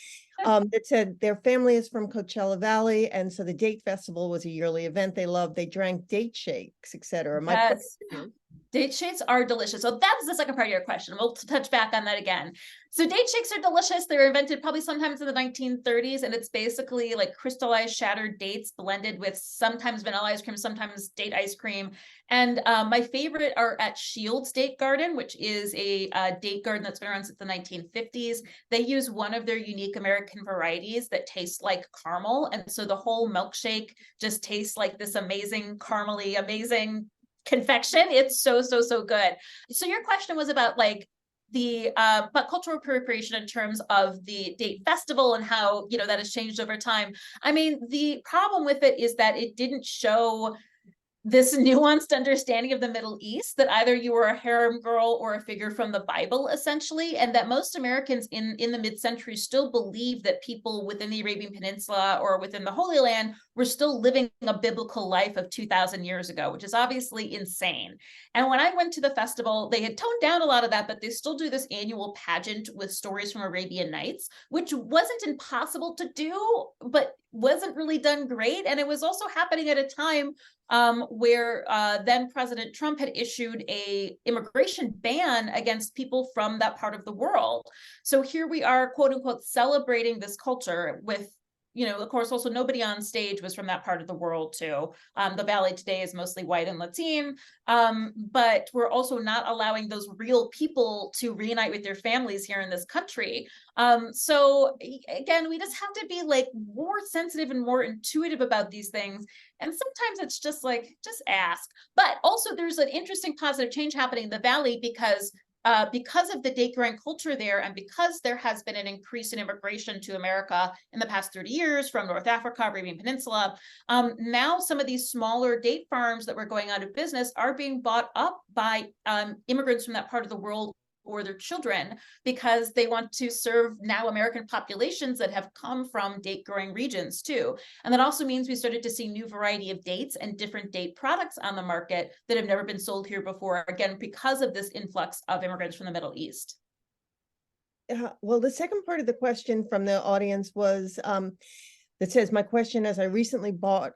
It said their family is from Coachella Valley, and so the date festival was a yearly event they loved. They drank date shakes, etc. Yes. Date shakes are delicious. So that was the second part of your question. We'll touch back on that again. So date shakes are delicious. They were invented probably sometimes in the 1930s, and it's basically like crystallized shattered dates blended with sometimes vanilla ice cream, sometimes date ice cream. And my favorite are at Shields Date Garden, which is a date garden that's been around since the 1950s. They use one of their unique American varieties that tastes like caramel. And so the whole milkshake just tastes like this amazing caramely, amazing confection. It's so good. So your question was about like but cultural appropriation in terms of the date festival and how that has changed over time. I mean, the problem with it is that it didn't show this nuanced understanding of the Middle East, that either you were a harem girl or a figure from the Bible, essentially, and that most Americans in the mid-century still believed that people within the Arabian Peninsula or within the Holy Land were still living a biblical life of 2,000 years ago, which is obviously insane. And when I went to the festival, they had toned down a lot of that, but they still do this annual pageant with stories from Arabian Nights, which wasn't impossible to do, but wasn't really done great. And it was also happening at a time where then President Trump had issued a immigration ban against people from that part of the world. So here we are, quote unquote, celebrating this culture with, of course, also nobody on stage was from that part of the world too. The Valley today is mostly white and Latin, but we're also not allowing those real people to reunite with their families here in this country. So again, we just have to be like more sensitive and more intuitive about these things. And sometimes it's just like, just ask. But also there's an interesting positive change happening in the Valley because of the date growing culture there, and because there has been an increase in immigration to America in the past 30 years from North Africa, Arabian Peninsula, now some of these smaller date farms that were going out of business are being bought up by immigrants from that part of the world or their children, because they want to serve now American populations that have come from date growing regions too. And that also means we started to see new variety of dates and different date products on the market that have never been sold here before, again, because of this influx of immigrants from the Middle East. Well, the second part of the question from the audience was that says, my question is, I recently bought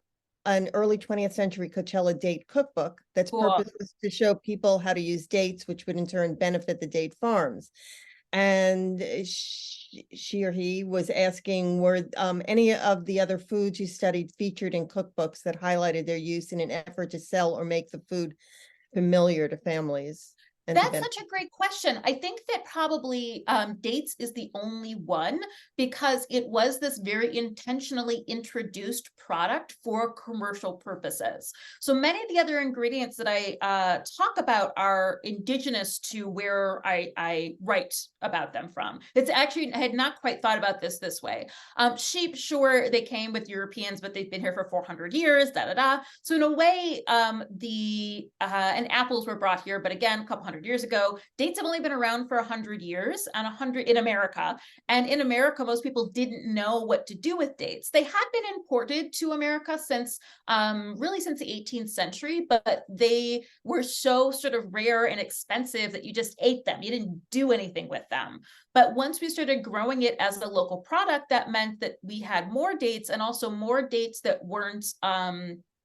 an early 20th century Coachella date cookbook that's Cool. purpose was to show people how to use dates, which would in turn benefit the date farms. And she or he was asking, were any of the other foods you studied featured in cookbooks that highlighted their use in an effort to sell or make the food familiar to families? That's such a great question. I think that probably dates is the only one, because it was this very intentionally introduced product for commercial purposes. So many of the other ingredients that I talk about are indigenous to where I write about them from. It's actually, I had not quite thought about this way. Sheep, sure, they came with Europeans, but they've been here for 400 years, da da da. So in a way, and apples were brought here, but again, a couple hundred years ago. Dates have only been around for 100 years, and 100 in America. And in America, most people didn't know what to do with dates. They had been imported to America since really since the 18th century, but they were so sort of rare and expensive that you just ate them. You didn't do anything with them. But once we started growing it as a local product, that meant that we had more dates, and also more dates that weren't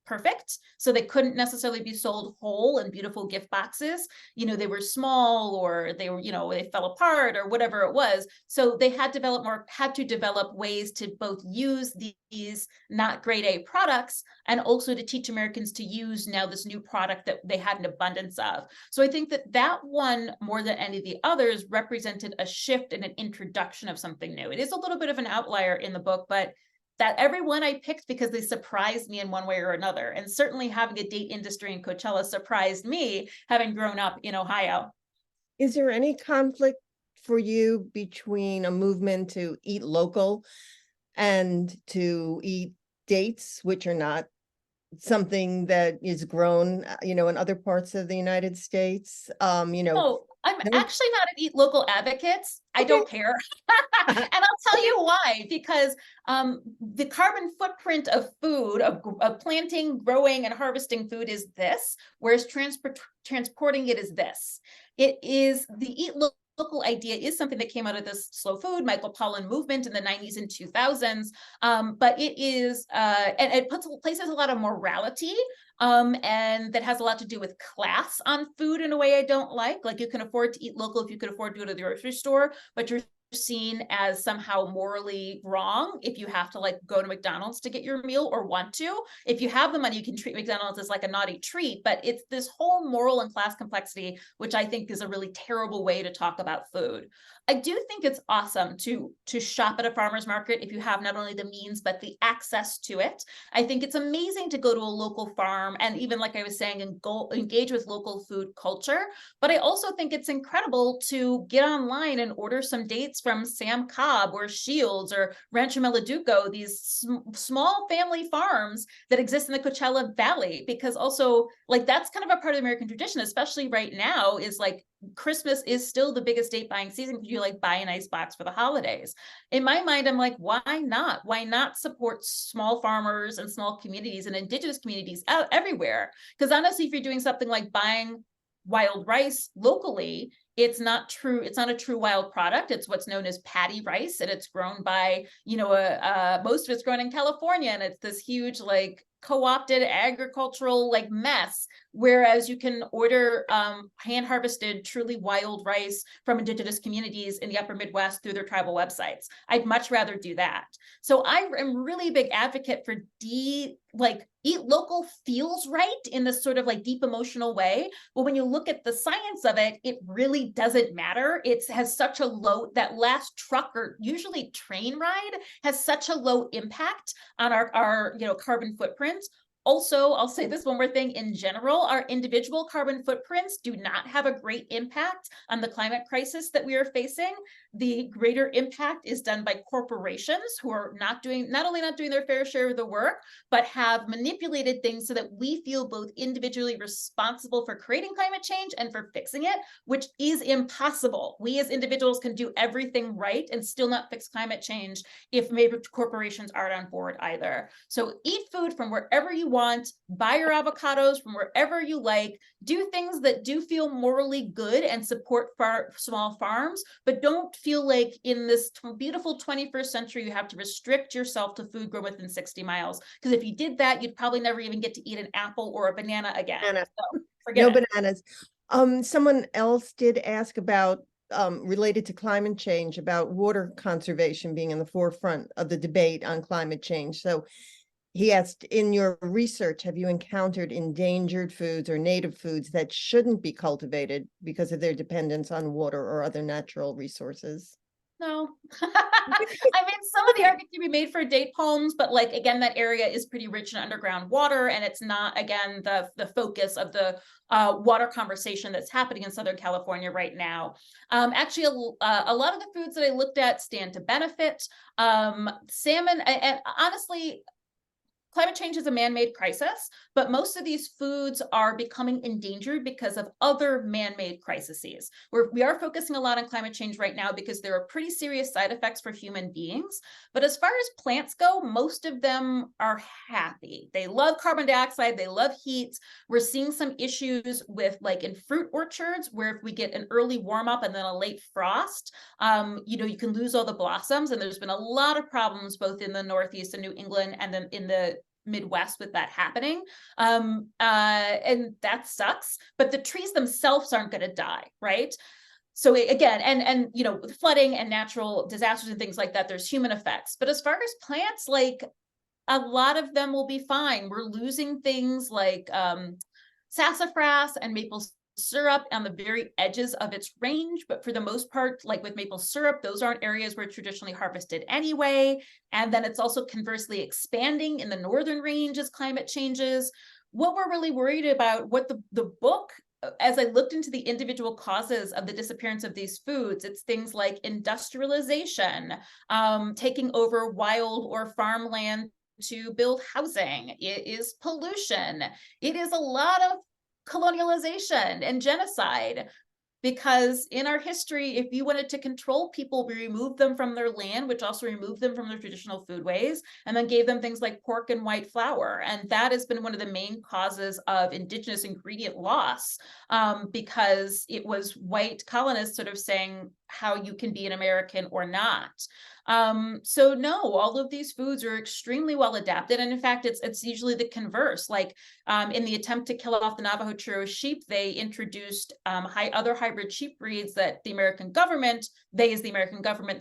perfect. So they couldn't necessarily be sold whole in beautiful gift boxes. You know, they were small, or they were, you know, they fell apart or whatever it was. So they had to develop ways to both use these not grade A products, and also to teach Americans to use now this new product that they had an abundance of. So I think that one, more than any of the others, represented a shift and an introduction of something new. It is a little bit of an outlier in the book, but that every one I picked because they surprised me in one way or another. And certainly having a date industry in Coachella surprised me, having grown up in Ohio. Is there any conflict for you between a movement to eat local and to eat dates, which are not something that is grown, in other parts of the United States? Oh, I'm actually not an eat local advocate. I don't care. And I'll tell you why, because the carbon footprint of food, of planting, growing, and harvesting food is this, whereas transporting it is this. It is the eat local idea is something that came out of this slow food, Michael Pollan movement in the 90s and 2000s. But it is, and it places a lot of morality and that has a lot to do with class on food in a way I don't like. Like, you can afford to eat local if you could afford to go to the grocery store, but you're seen as somehow morally wrong if you have to like go to McDonald's to get your meal, or want to. If you have the money, you can treat McDonald's as like a naughty treat, but it's this whole moral and class complexity, which I think is a really terrible way to talk about food. I do think it's awesome to shop at a farmer's market if you have not only the means, but the access to it. I think it's amazing to go to a local farm and even, like I was saying, and go engage with local food culture. But I also think it's incredible to get online and order some dates from Sam Cobb or Shields or Rancho Meladuco, these small family farms that exist in the Coachella Valley, because also like that's kind of a part of the American tradition, especially right now, is like Christmas is still the biggest date buying season because you like buy a nice box for the holidays. In my mind, I'm like, why not? Why not support small farmers and small communities and indigenous communities out everywhere? Because honestly, if you're doing something like buying wild rice locally, it's not a true wild product. It's what's known as paddy rice, and it's grown by, most of it's grown in California, and it's this huge like co-opted agricultural like mess, whereas you can order hand harvested truly wild rice from indigenous communities in the upper Midwest through their tribal websites. I'd much rather do that. So I am really a big advocate for eat local feels right in this sort of like deep emotional way. But when you look at the science of it, it really doesn't matter. It has such a low, that last truck or usually train ride has such a low impact on our carbon footprint. Also, I'll say this one more thing. In general, our individual carbon footprints do not have a great impact on the climate crisis that we are facing. The greater impact is done by corporations who are not only not doing their fair share of the work, but have manipulated things so that we feel both individually responsible for creating climate change and for fixing it, which is impossible. We as individuals can do everything right and still not fix climate change if maybe corporations aren't on board either. So eat food from wherever you want, buy your avocados from wherever you like, do things that do feel morally good and support small farms, but don't feel like in this beautiful 21st century, you have to restrict yourself to food grown within 60 miles. Because if you did that, you'd probably never even get to eat an apple or a banana again. So no bananas. Someone else did ask about related to climate change, about water conservation being in the forefront of the debate on climate change. So he asked, in your research, have you encountered endangered foods or native foods that shouldn't be cultivated because of their dependence on water or other natural resources? No. I mean, some of the argument can be made for date palms, but like, again, that area is pretty rich in underground water, and it's not, again, the focus of the water conversation that's happening in Southern California right now. Actually, a lot of the foods that I looked at stand to benefit. Salmon, and honestly, climate change is a man-made crisis, but most of these foods are becoming endangered because of other man-made crises. We are focusing a lot on climate change right now because there are pretty serious side effects for human beings. But as far as plants go, most of them are happy. They love carbon dioxide, they love heat. We're seeing some issues with, like, in fruit orchards, where if we get an early warm up and then a late frost, you can lose all the blossoms. And there's been a lot of problems both in the Northeast and New England and then in the Midwest with that happening. And that sucks, but the trees themselves aren't going to die, right? So again, and with flooding and natural disasters and things like that, there's human effects. But as far as plants, like, a lot of them will be fine. We're losing things like sassafras and maple syrup on the very edges of its range, but for the most part, like with maple syrup, those aren't areas where it's traditionally harvested anyway. And then it's also conversely expanding in the northern range as climate changes. What we're really worried about, what the book, as I looked into the individual causes of the disappearance of these foods, it's things like industrialization, taking over wild or farmland to build housing. It is pollution. It is a lot of colonialization and genocide, because in our history, if you wanted to control people, we removed them from their land, which also removed them from their traditional foodways, and then gave them things like pork and white flour. And that has been one of the main causes of indigenous ingredient loss, because it was white colonists sort of saying how you can be an American or not. So no, all of these foods are extremely well adapted. And in fact, it's usually the converse. Like in the attempt to kill off the Navajo Churro sheep, they introduced other hybrid sheep breeds that the American government,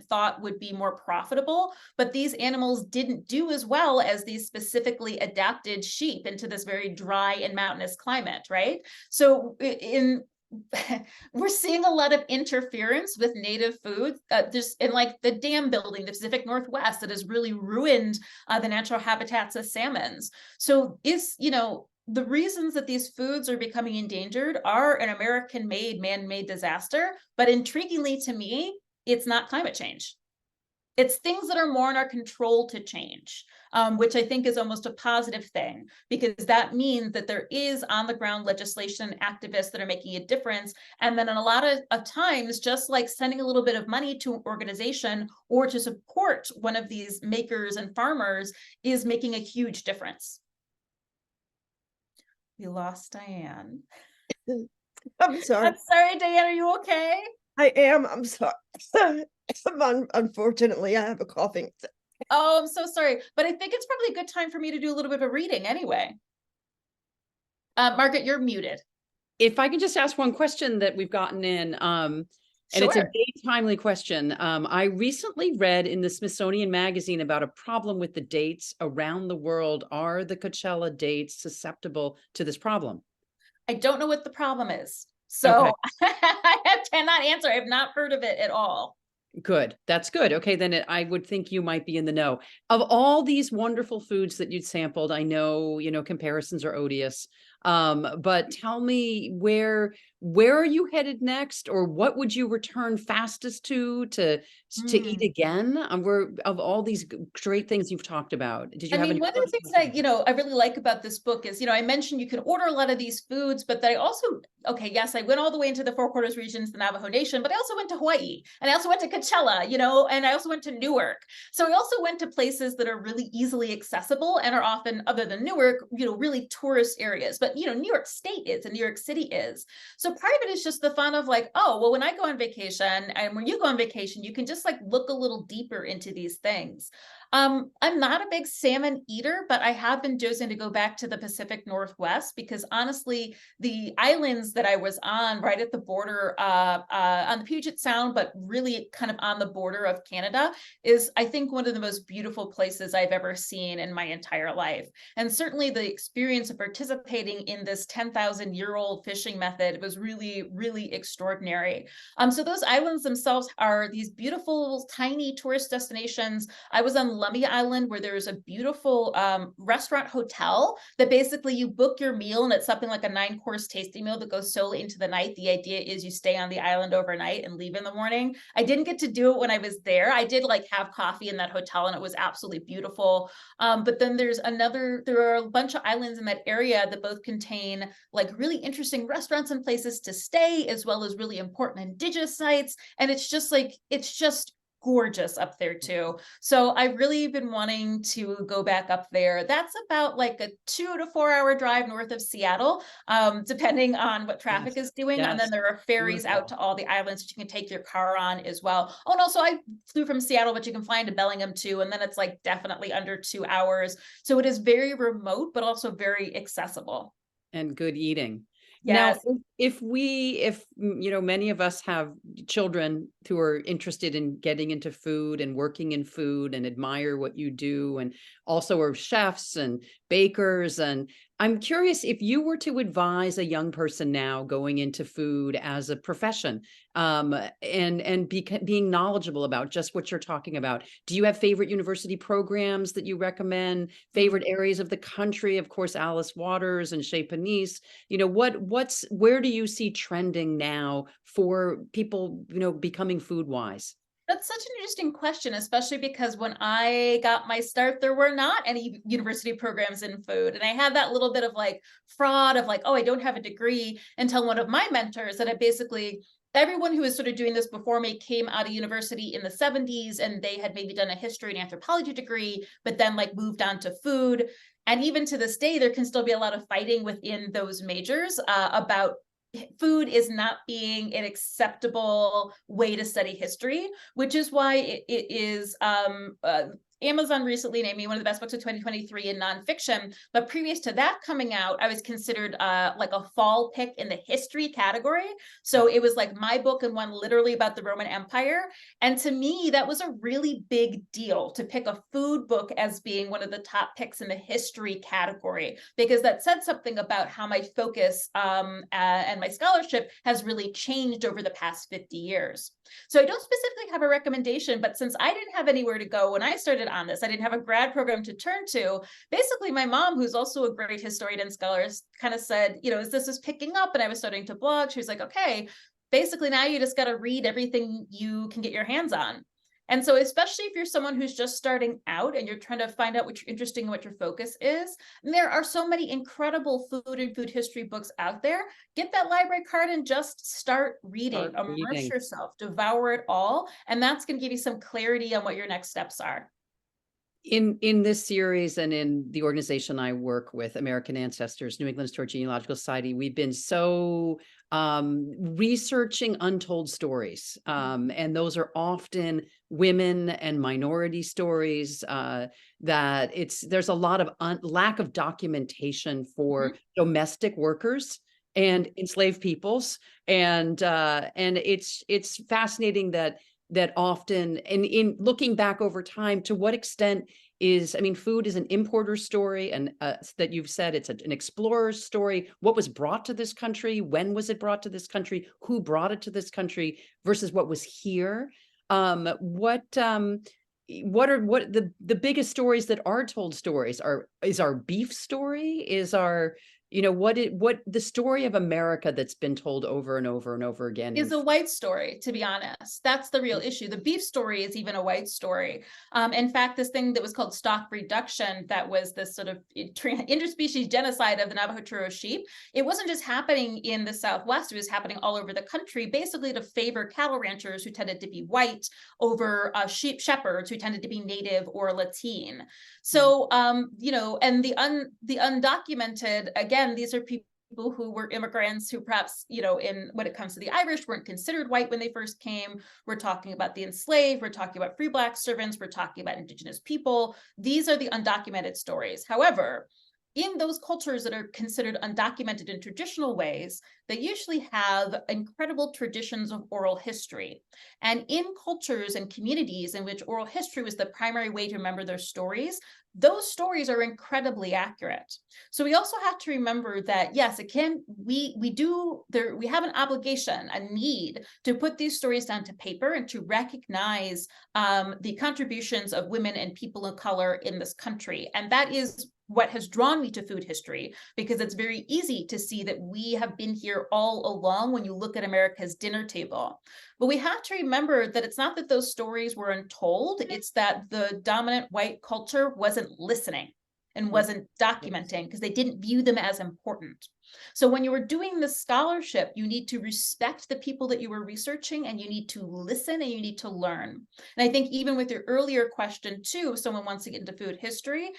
thought would be more profitable. But these animals didn't do as well as these specifically adapted sheep into this very dry and mountainous climate, right? So we're seeing a lot of interference with native foods. There's in like the dam building, the Pacific Northwest, that has really ruined the natural habitats of salmons. So the reasons that these foods are becoming endangered are an American-made, man-made disaster. But intriguingly to me, it's not climate change. It's things that are more in our control to change, which I think is almost a positive thing, because that means that there is on the ground legislation and activists that are making a difference. And then in a lot of times, just like sending a little bit of money to an organization or to support one of these makers and farmers is making a huge difference. We lost Diane. I'm sorry. I'm sorry, Diane, are you okay? I am. I'm sorry. Unfortunately, I have a coughing. Oh, I'm so sorry. But I think it's probably a good time for me to do a little bit of a reading anyway. Margaret, you're muted. If I can just ask one question that we've gotten in, and it's a very timely question. I recently read in the Smithsonian Magazine about a problem with the dates around the world. Are the Coachella dates susceptible to this problem? I don't know what the problem is. So okay. I cannot answer. I have not heard of it at all. Good. That's good. Okay, then I would think you might be in the know. Of all these wonderful foods that you'd sampled, I know, comparisons are odious. But tell me where are you headed next, or what would you return fastest to eat Mm. again? Where of all these great things you've talked about, did you I have mean, any? one of the things that, I really like about this book is, I mentioned you can order a lot of these foods, but that I also, okay, yes, I went all the way into the Four Quarters regions, the Navajo Nation, but I also went to Hawaii, and I also went to Coachella, and I also went to Newark. So I also went to places that are really easily accessible and are often, other than Newark, really tourist areas. But, New York State is and New York City is. So part of it is just the fun of like, oh, well, when I go on vacation and when you go on vacation, you can just like look a little deeper into these things. I'm not a big salmon eater, but I have been choosing to go back to the Pacific Northwest because honestly, the islands that I was on right at the border on the Puget Sound, but really kind of on the border of Canada, is I think one of the most beautiful places I've ever seen in my entire life. And certainly the experience of participating in this 10,000-year-old fishing method was really, really extraordinary. So those islands themselves are these beautiful, tiny tourist destinations. I was on Lummi Island where there's a beautiful restaurant hotel that basically you book your meal and it's something like a 9-course tasting meal that goes solely into the night. The idea is you stay on the island overnight and leave in the morning. I didn't get to do it when I was there. I did like have coffee in that hotel and it was absolutely beautiful. But then there are a bunch of islands in that area that both contain like really interesting restaurants and places to stay, as well as really important indigenous sites. And it's just gorgeous up there too. So I've really been wanting to go back up there. That's about like a 2 to 4 hour drive north of Seattle, depending on what traffic Yes. is doing. And then Yes. there are ferries out Beautiful. to all the islands that you can take your car on as well. Oh, and also I flew from Seattle, but you can fly into Bellingham too. And then it's like definitely under 2 hours. So it is very remote, but also very accessible. And good eating. Now, Yes. if many of us have children who are interested in getting into food and working in food and admire what you do, and also are chefs and bakers. And I'm curious if you were to advise a young person now going into food as a profession, and being knowledgeable about just what you're talking about. Do you have favorite university programs that you recommend? Favorite areas of the country? Of course, Alice Waters and Chez Panisse. Where do you see trending now for people, becoming food wise? That's such an interesting question, especially because when I got my start, there were not any university programs in food. And I had that little bit of like fraud of like, oh, I don't have a degree, until one of my mentors that I basically, everyone who was sort of doing this before me came out of university in the 70s and they had maybe done a history and anthropology degree, but then like moved on to food. And even to this day, there can still be a lot of fighting within those majors about food is not being an acceptable way to study history, which is why it is Amazon recently named me one of the best books of 2023 in nonfiction. But previous to that coming out, I was considered like a fall pick in the history category. So it was like my book and one literally about the Roman Empire. And to me, that was a really big deal to pick a food book as being one of the top picks in the history category, because that said something about how my focus and my scholarship has really changed over the past 50 years. So I don't specifically have a recommendation, but since I didn't have anywhere to go when I started on this, I didn't have a grad program to turn to. Basically, my mom, who's also a great historian and scholar, kind of said, as this was picking up and I was starting to blog, she was like, okay, basically now you just got to read everything you can get your hands on. And so, especially if you're someone who's just starting out and you're trying to find out what you're interested in, what your focus is, and there are so many incredible food and food history books out there. Get that library card and just start reading, Start immerse reading. yourself, devour it all. And that's going to give you some clarity on what your next steps are. In this series and in the organization I work with, American Ancestors, New England Historic Genealogical Society, we've been so researching untold stories. And those are often women and minority stories, that there's a lot of lack of documentation for Mhm. domestic workers and enslaved peoples. And it's fascinating that often, and in looking back over time, to what extent food is an importer's story, and that you've said it's an explorer's story. What was brought to this country? When was it brought to this country? Who brought it to this country versus what was here? What what the biggest stories that are told stories is our beef story, is our, what the story of America that's been told over and over and over again Is a white story, to be honest. That's the real issue. The beef story is even a white story. In fact, this thing that was called stock reduction, that was this sort of interspecies genocide of the Navajo Churro sheep. It wasn't just happening in the Southwest, it was happening all over the country, basically to favor cattle ranchers who tended to be white over sheep shepherds who tended to be Native or Latin. So, and the undocumented, again, these are people who were immigrants who perhaps, in when it comes to the Irish, weren't considered white when they first came. We're talking about the enslaved, we're talking about free Black servants, we're talking about Indigenous people. These are the undocumented stories. However, in those cultures that are considered undocumented in traditional ways, they usually have incredible traditions of oral history. And in cultures and communities in which oral history was the primary way to remember their stories, those stories are incredibly accurate. So we also have to remember that, yes, we have an obligation, a need to put these stories down to paper and to recognize the contributions of women and people of color in this country. And that is what has drawn me to food history, because it's very easy to see that we have been here all along when you look at America's dinner table. But we have to remember that it's not that those stories were untold, it's that the dominant white culture wasn't listening and wasn't documenting because they didn't view them as important. So when you were doing the scholarship, you need to respect the people that you were researching, and you need to listen and you need to learn. And I think even with your earlier question too, if someone wants to get into food history,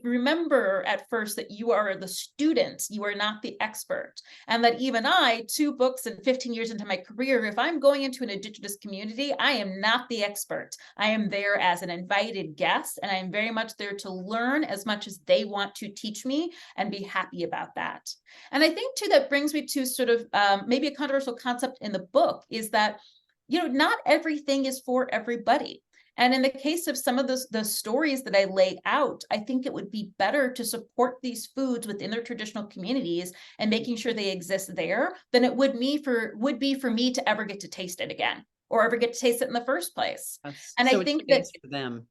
remember at first that you are the student, you are not the expert. And that even I, 2 books and 15 years into my career, if I'm going into an Indigenous community, I am not the expert. I am there as an invited guest, and I am very much there to learn as much as they want to teach me, and be happy about that. And I think too, that brings me to sort of maybe a controversial concept in the book, is that, not everything is for everybody. And in the case of some of the stories that I laid out, I think it would be better to support these foods within their traditional communities and making sure they exist there than it would be for me to ever get to taste it again, or ever get to taste it in the first place. And so I it's think that for them.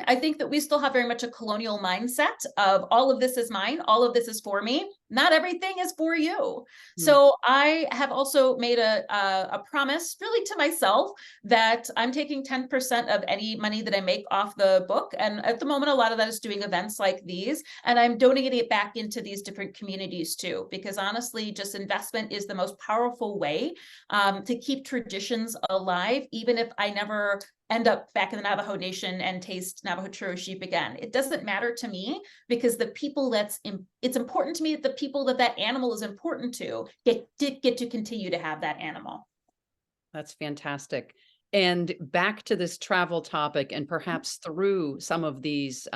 I think that we still have very much a colonial mindset of all of this is mine, all of this is for me. Not everything is for you. So I have also made a promise, really to myself, that I'm taking 10% of any money that I make off the book. And at the moment, a lot of that is doing events like these. And I'm donating it back into these different communities too, because honestly, just investment is the most powerful way to keep traditions alive, even if I never end up back in the Navajo Nation and taste Navajo Churro sheep again. It doesn't matter to me, because the people it's important to me that the people that animal is important to get to continue to have that animal. That's fantastic. And back to this travel topic, and perhaps through some of these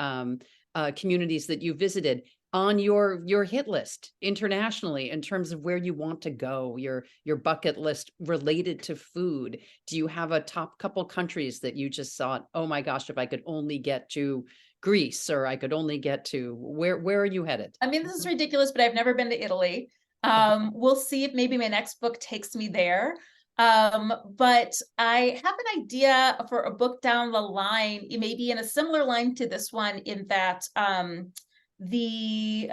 communities that you visited, on your hit list internationally in terms of where you want to go, your bucket list related to food. Do you have a top couple countries that you just thought, oh my gosh, if I could only get to Greece, or I could only get to where are you headed? I mean, this is ridiculous, but I've never been to Italy. We'll see if maybe my next book takes me there. But I have an idea for a book down the line, maybe in a similar line to this one, in that the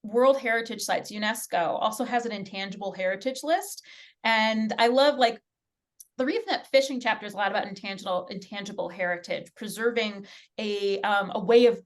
World Heritage Sites, UNESCO, also has an intangible heritage list. And I love, like, the Reef Net Fishing chapter is a lot about intangible heritage, preserving a way of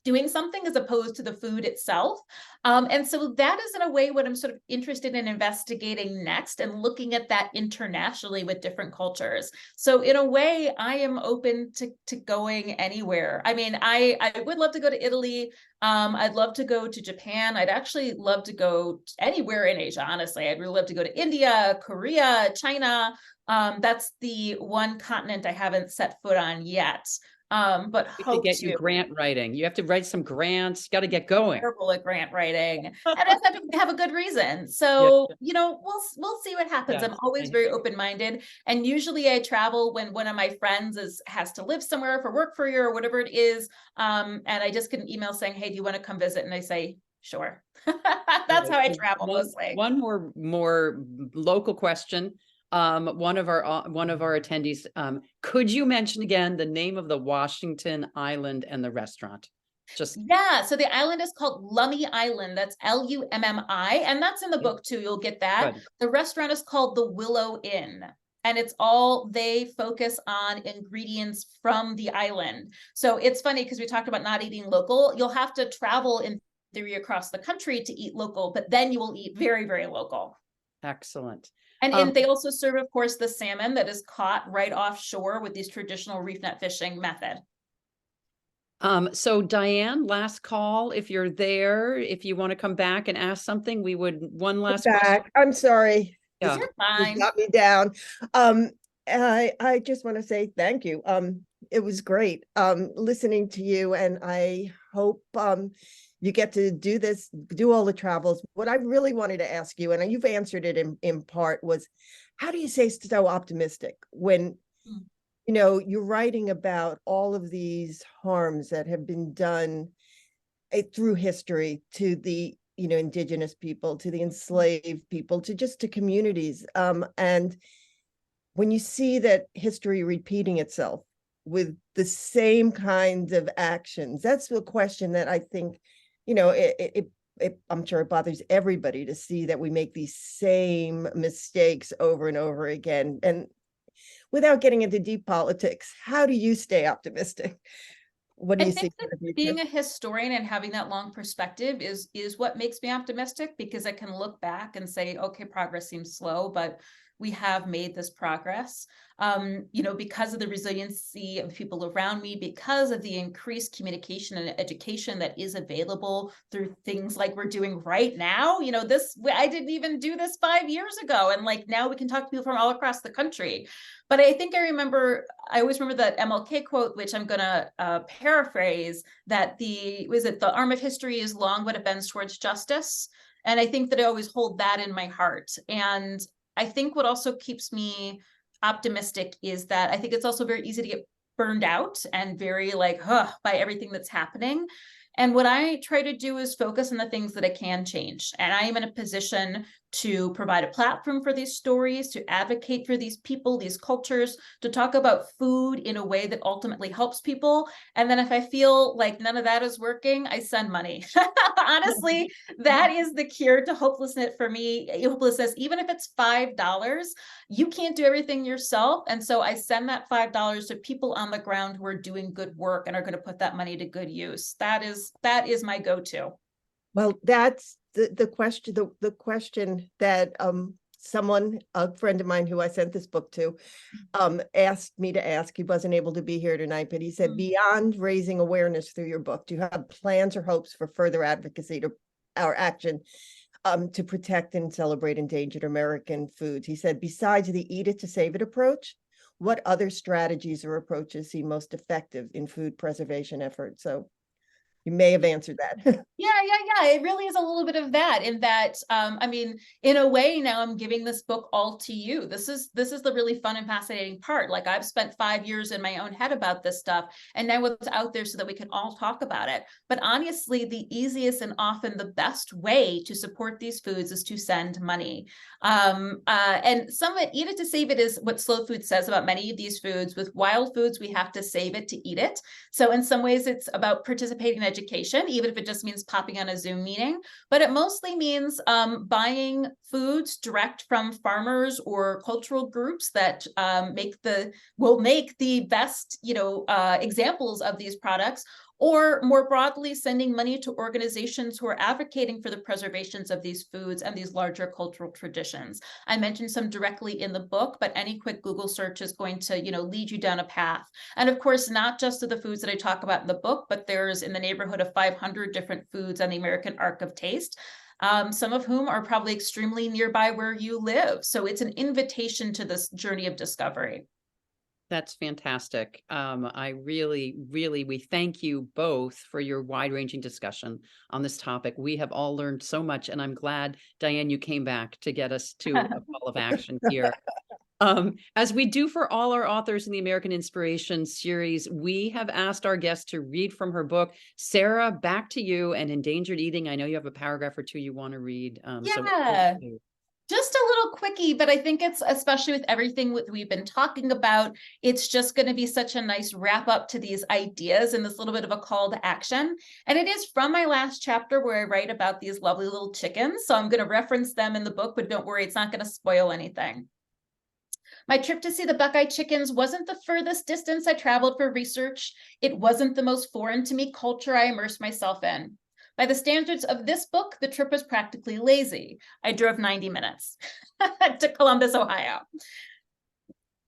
doing something as opposed to the food itself. And so that is in a way what I'm sort of interested in investigating next, and looking at that internationally with different cultures. So in a way, I am open to going anywhere. I mean, I would love to go to Italy. I'd love to go to Japan. I'd actually love to go anywhere in Asia, honestly. I'd really love to go to India, Korea, China. That's the one continent I haven't set foot on yet. But You have to get your grant writing. You have to write some grants. Got to get going. Terrible at grant writing, and I have to have a good reason. So we'll see what happens. I'm always very open-minded, and usually I travel when one of my friends has to live somewhere for work for a year or whatever it is, and I just get an email saying, "Hey, do you want to come visit?" And I say, "Sure." That's how I travel mostly. One more local question. one of our attendees, could you mention again the name of the Washington Island and the restaurant? Yeah, so the island is called Lummi Island. That's Lummi, and that's in the book too. You'll get that. Good. The restaurant is called the Willow Inn, and it's all, they focus on ingredients from the island. So it's funny because we talked about not eating local. You'll have to travel in theory across the country to eat local, but then you will eat very, very local. Excellent. And they also serve, of course, the salmon that is caught right offshore with these traditional reef net fishing method. So Diane, last call, if you're there, if you want to come back and ask something, we would, one last question. I'm sorry. Yeah. You're fine. Got me down. I just want to say thank you. It was great listening to you, and I hope you get to do all the travels. What I really wanted to ask you, and you've answered it in part, was how do you stay so optimistic when you're writing about all of these harms that have been done through history to the indigenous people, to the enslaved people, to communities, and when you see that history repeating itself with the same kinds of actions, that's the question that I think I'm sure it bothers everybody to see that we make these same mistakes over and over again. And without getting into deep politics, how do you stay optimistic? What do you see? Being a historian and having that long perspective is what makes me optimistic, because I can look back and say, okay, progress seems slow, but we have made this progress, because of the resiliency of people around me, because of the increased communication and education that is available through things like we're doing right now. I didn't even do this 5 years ago. And like now we can talk to people from all across the country. But I think I always remember that MLK quote, which I'm going to paraphrase, that the arm of history is long, but it bends towards justice. And I think that I always hold that in my heart. And I think what also keeps me optimistic is that I think it's also very easy to get burned out and very by everything that's happening. And what I try to do is focus on the things that I can change. And I am in a position to provide a platform for these stories, to advocate for these people, these cultures, to talk about food in a way that ultimately helps people. And then if I feel like none of that is working, I send money. Honestly, that is the cure to hopelessness for me. Hopelessness, even if it's $5, you can't do everything yourself. And so I send that $5 to people on the ground who are doing good work and are going to put that money to good use. That is my go-to. Well, that's the question. The question that a friend of mine who I sent this book to, asked me to ask. He wasn't able to be here tonight, but he said, beyond raising awareness through your book, do you have plans or hopes for further advocacy or action to protect and celebrate endangered American foods? He said, besides the eat it to save it approach, what other strategies or approaches seem most effective in food preservation efforts? So you may have answered that. Yeah. It really is a little bit of that, in that, in a way, now I'm giving this book all to you. This is the really fun and fascinating part. Like, I've spent 5 years in my own head about this stuff, and now it's out there so that we can all talk about it. But honestly, the easiest and often the best way to support these foods is to send money. And some of it, eat it to save it, is what Slow Food says about many of these foods. With wild foods, we have to save it to eat it. So in some ways, it's about participating in education, even if it just means popping on a Zoom meeting. But it mostly means buying foods direct from farmers or cultural groups that will make the best, examples of these products. Or more broadly, sending money to organizations who are advocating for the preservations of these foods and these larger cultural traditions. I mentioned some directly in the book, but any quick Google search is going to, lead you down a path. And of course, not just of the foods that I talk about in the book, but there's in the neighborhood of 500 different foods on the American Arc of Taste. Some of whom are probably extremely nearby where you live. So it's an invitation to this journey of discovery. That's fantastic. We thank you both for your wide-ranging discussion on this topic. We have all learned so much, and I'm glad, Diane, you came back to get us to a call of action here. As we do for all our authors in the American Inspiration series, we have asked our guests to read from her book. Sarah, back to you, and Endangered Eating. I know you have a paragraph or two you want to read. Yeah. Just a little quickie, but I think it's, especially with everything we've been talking about, it's just going to be such a nice wrap up to these ideas and this little bit of a call to action. And it is from my last chapter where I write about these lovely little chickens. So I'm going to reference them in the book, but don't worry, it's not going to spoil anything. My trip to see the Buckeye chickens wasn't the furthest distance I traveled for research. It wasn't the most foreign to me culture I immersed myself in. By the standards of this book, the trip was practically lazy. I drove 90 minutes to Columbus, Ohio.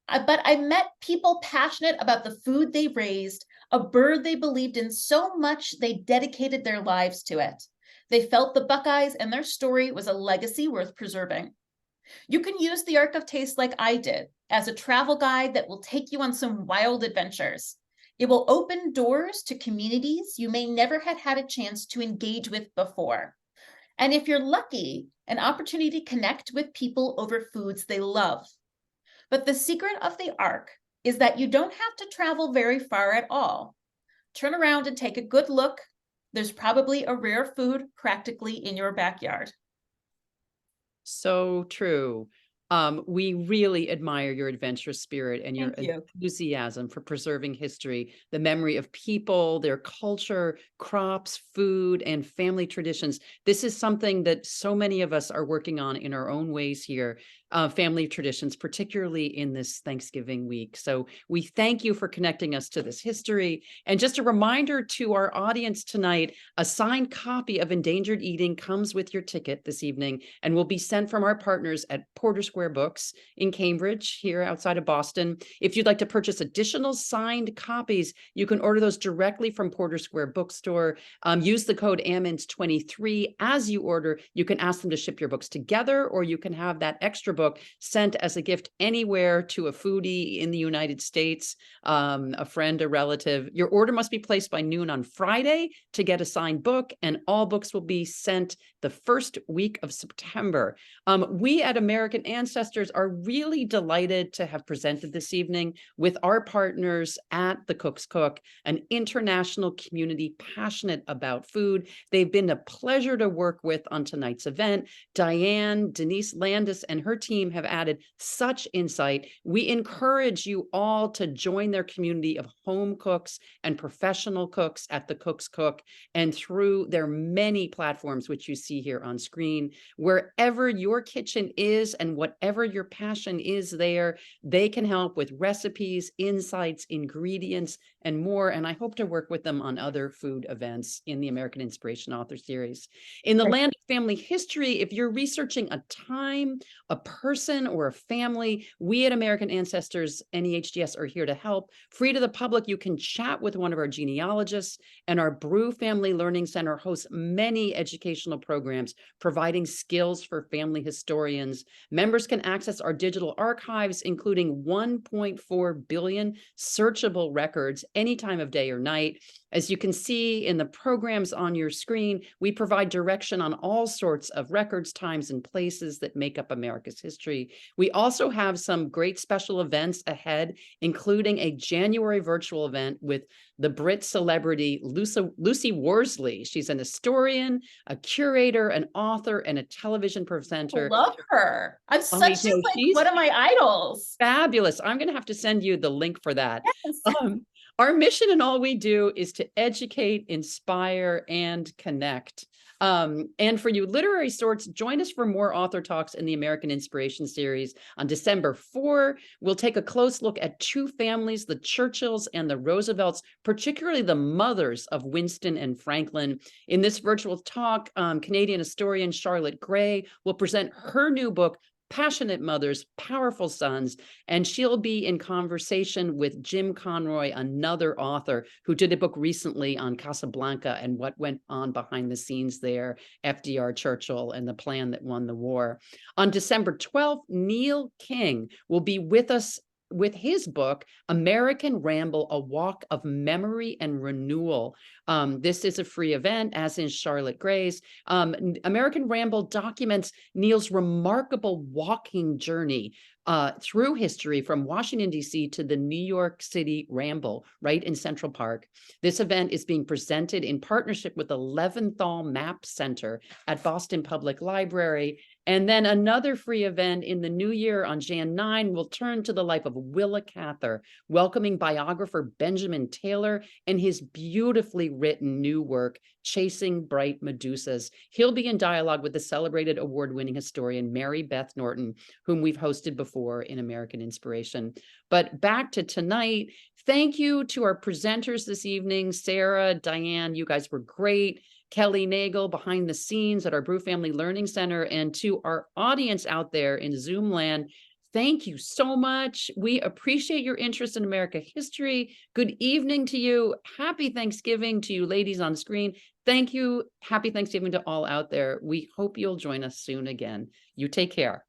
But I met people passionate about the food they raised, a bird they believed in so much they dedicated their lives to it. They felt the Buckeyes and their story was a legacy worth preserving. You can use the Ark of Taste like I did, as a travel guide that will take you on some wild adventures. It will open doors to communities you may never have had a chance to engage with before. And if you're lucky, an opportunity to connect with people over foods they love. But the secret of the Ark is that you don't have to travel very far at all. Turn around and take a good look. There's probably a rare food practically in your backyard. So true. We really admire your adventurous spirit and your Thank you. enthusiasm for preserving history, the memory of people, their culture, crops, food, and family traditions. This is something that so many of us are working on in our own ways here, family traditions, particularly in this Thanksgiving week. So we thank you for connecting us to this history. And just a reminder to our audience tonight, a signed copy of Endangered Eating comes with your ticket this evening and will be sent from our partners at Porter Square Books in Cambridge, here outside of Boston. If you'd like to purchase additional signed copies, you can order those directly from Porter Square Bookstore. Use the code AMINS23 as you order. You can ask them to ship your books together, or you can have that extra book sent as a gift anywhere to a foodie in the United States, a friend, a relative. Your order must be placed by noon on Friday to get a signed book, and all books will be sent the first week of September. We at American Ancestors are really delighted to have presented this evening with our partners at the Cook's Cook, an international community passionate about food. They've been a pleasure to work with on tonight's event. Diane, Denise Landis, and her team have added such insight. We encourage you all to join their community of home cooks and professional cooks at the Cook's Cook and through their many platforms, which you see here on screen. Wherever your kitchen is and whatever your passion is there, they can help with recipes, insights, ingredients, and more. And I hope to work with them on other food events in the American Inspiration Author Series. In the land of family history, if you're researching a time, a person, or a family, we at American Ancestors NEHDS are here to help. Free to the public, you can chat with one of our genealogists, and our Brew Family Learning Center hosts many educational programs providing skills for family historians. Members can access our digital archives, including 1.4 billion searchable records any time of day or night. As you can see in the programs on your screen, we provide direction on all sorts of records, times, and places that make up America's history. We also have some great special events ahead, including a January virtual event with the Brit celebrity Lucy Worsley. She's an historian, a curator, an author, and a television presenter. I love her. I'm such one of my idols. Fabulous. I'm going to have to send you the link for that. Yes. Our mission in all we do is to educate, inspire, and connect. And for you literary sorts, join us for more author talks in the American Inspiration Series. On December 4, we'll take a close look at two families, the Churchills and the Roosevelts, particularly the mothers of Winston and Franklin. In this virtual talk, Canadian historian Charlotte Gray will present her new book, Passionate Mothers, Powerful Sons, and she'll be in conversation with Jim Conroy, another author who did a book recently on Casablanca and what went on behind the scenes there, FDR Churchill and the plan that won the war. On December 12th, Neil King will be with us with his book, American Ramble, A Walk of Memory and Renewal. This is a free event, as is Charlotte Gray's. American Ramble documents Neil's remarkable walking journey through history from Washington, D.C. to the New York City Ramble, right in Central Park. This event is being presented in partnership with the Leventhal Map Center at Boston Public Library. And then another free event in the new year on Jan 9 will turn to the life of Willa Cather, welcoming biographer Benjamin Taylor and his beautifully written new work, Chasing Bright Medusas. He'll be in dialogue with the celebrated award-winning historian Mary Beth Norton, whom we've hosted before in American Inspiration. But back to tonight, thank you to our presenters this evening, Sarah, Diane, you guys were great. Kelly Nagel behind the scenes at our Brew Family Learning Center, and to our audience out there in Zoom land, thank you so much. We appreciate your interest in American history. Good evening to you. Happy Thanksgiving to you ladies on screen. Thank you. Happy Thanksgiving to all out there. We hope you'll join us soon again. You take care.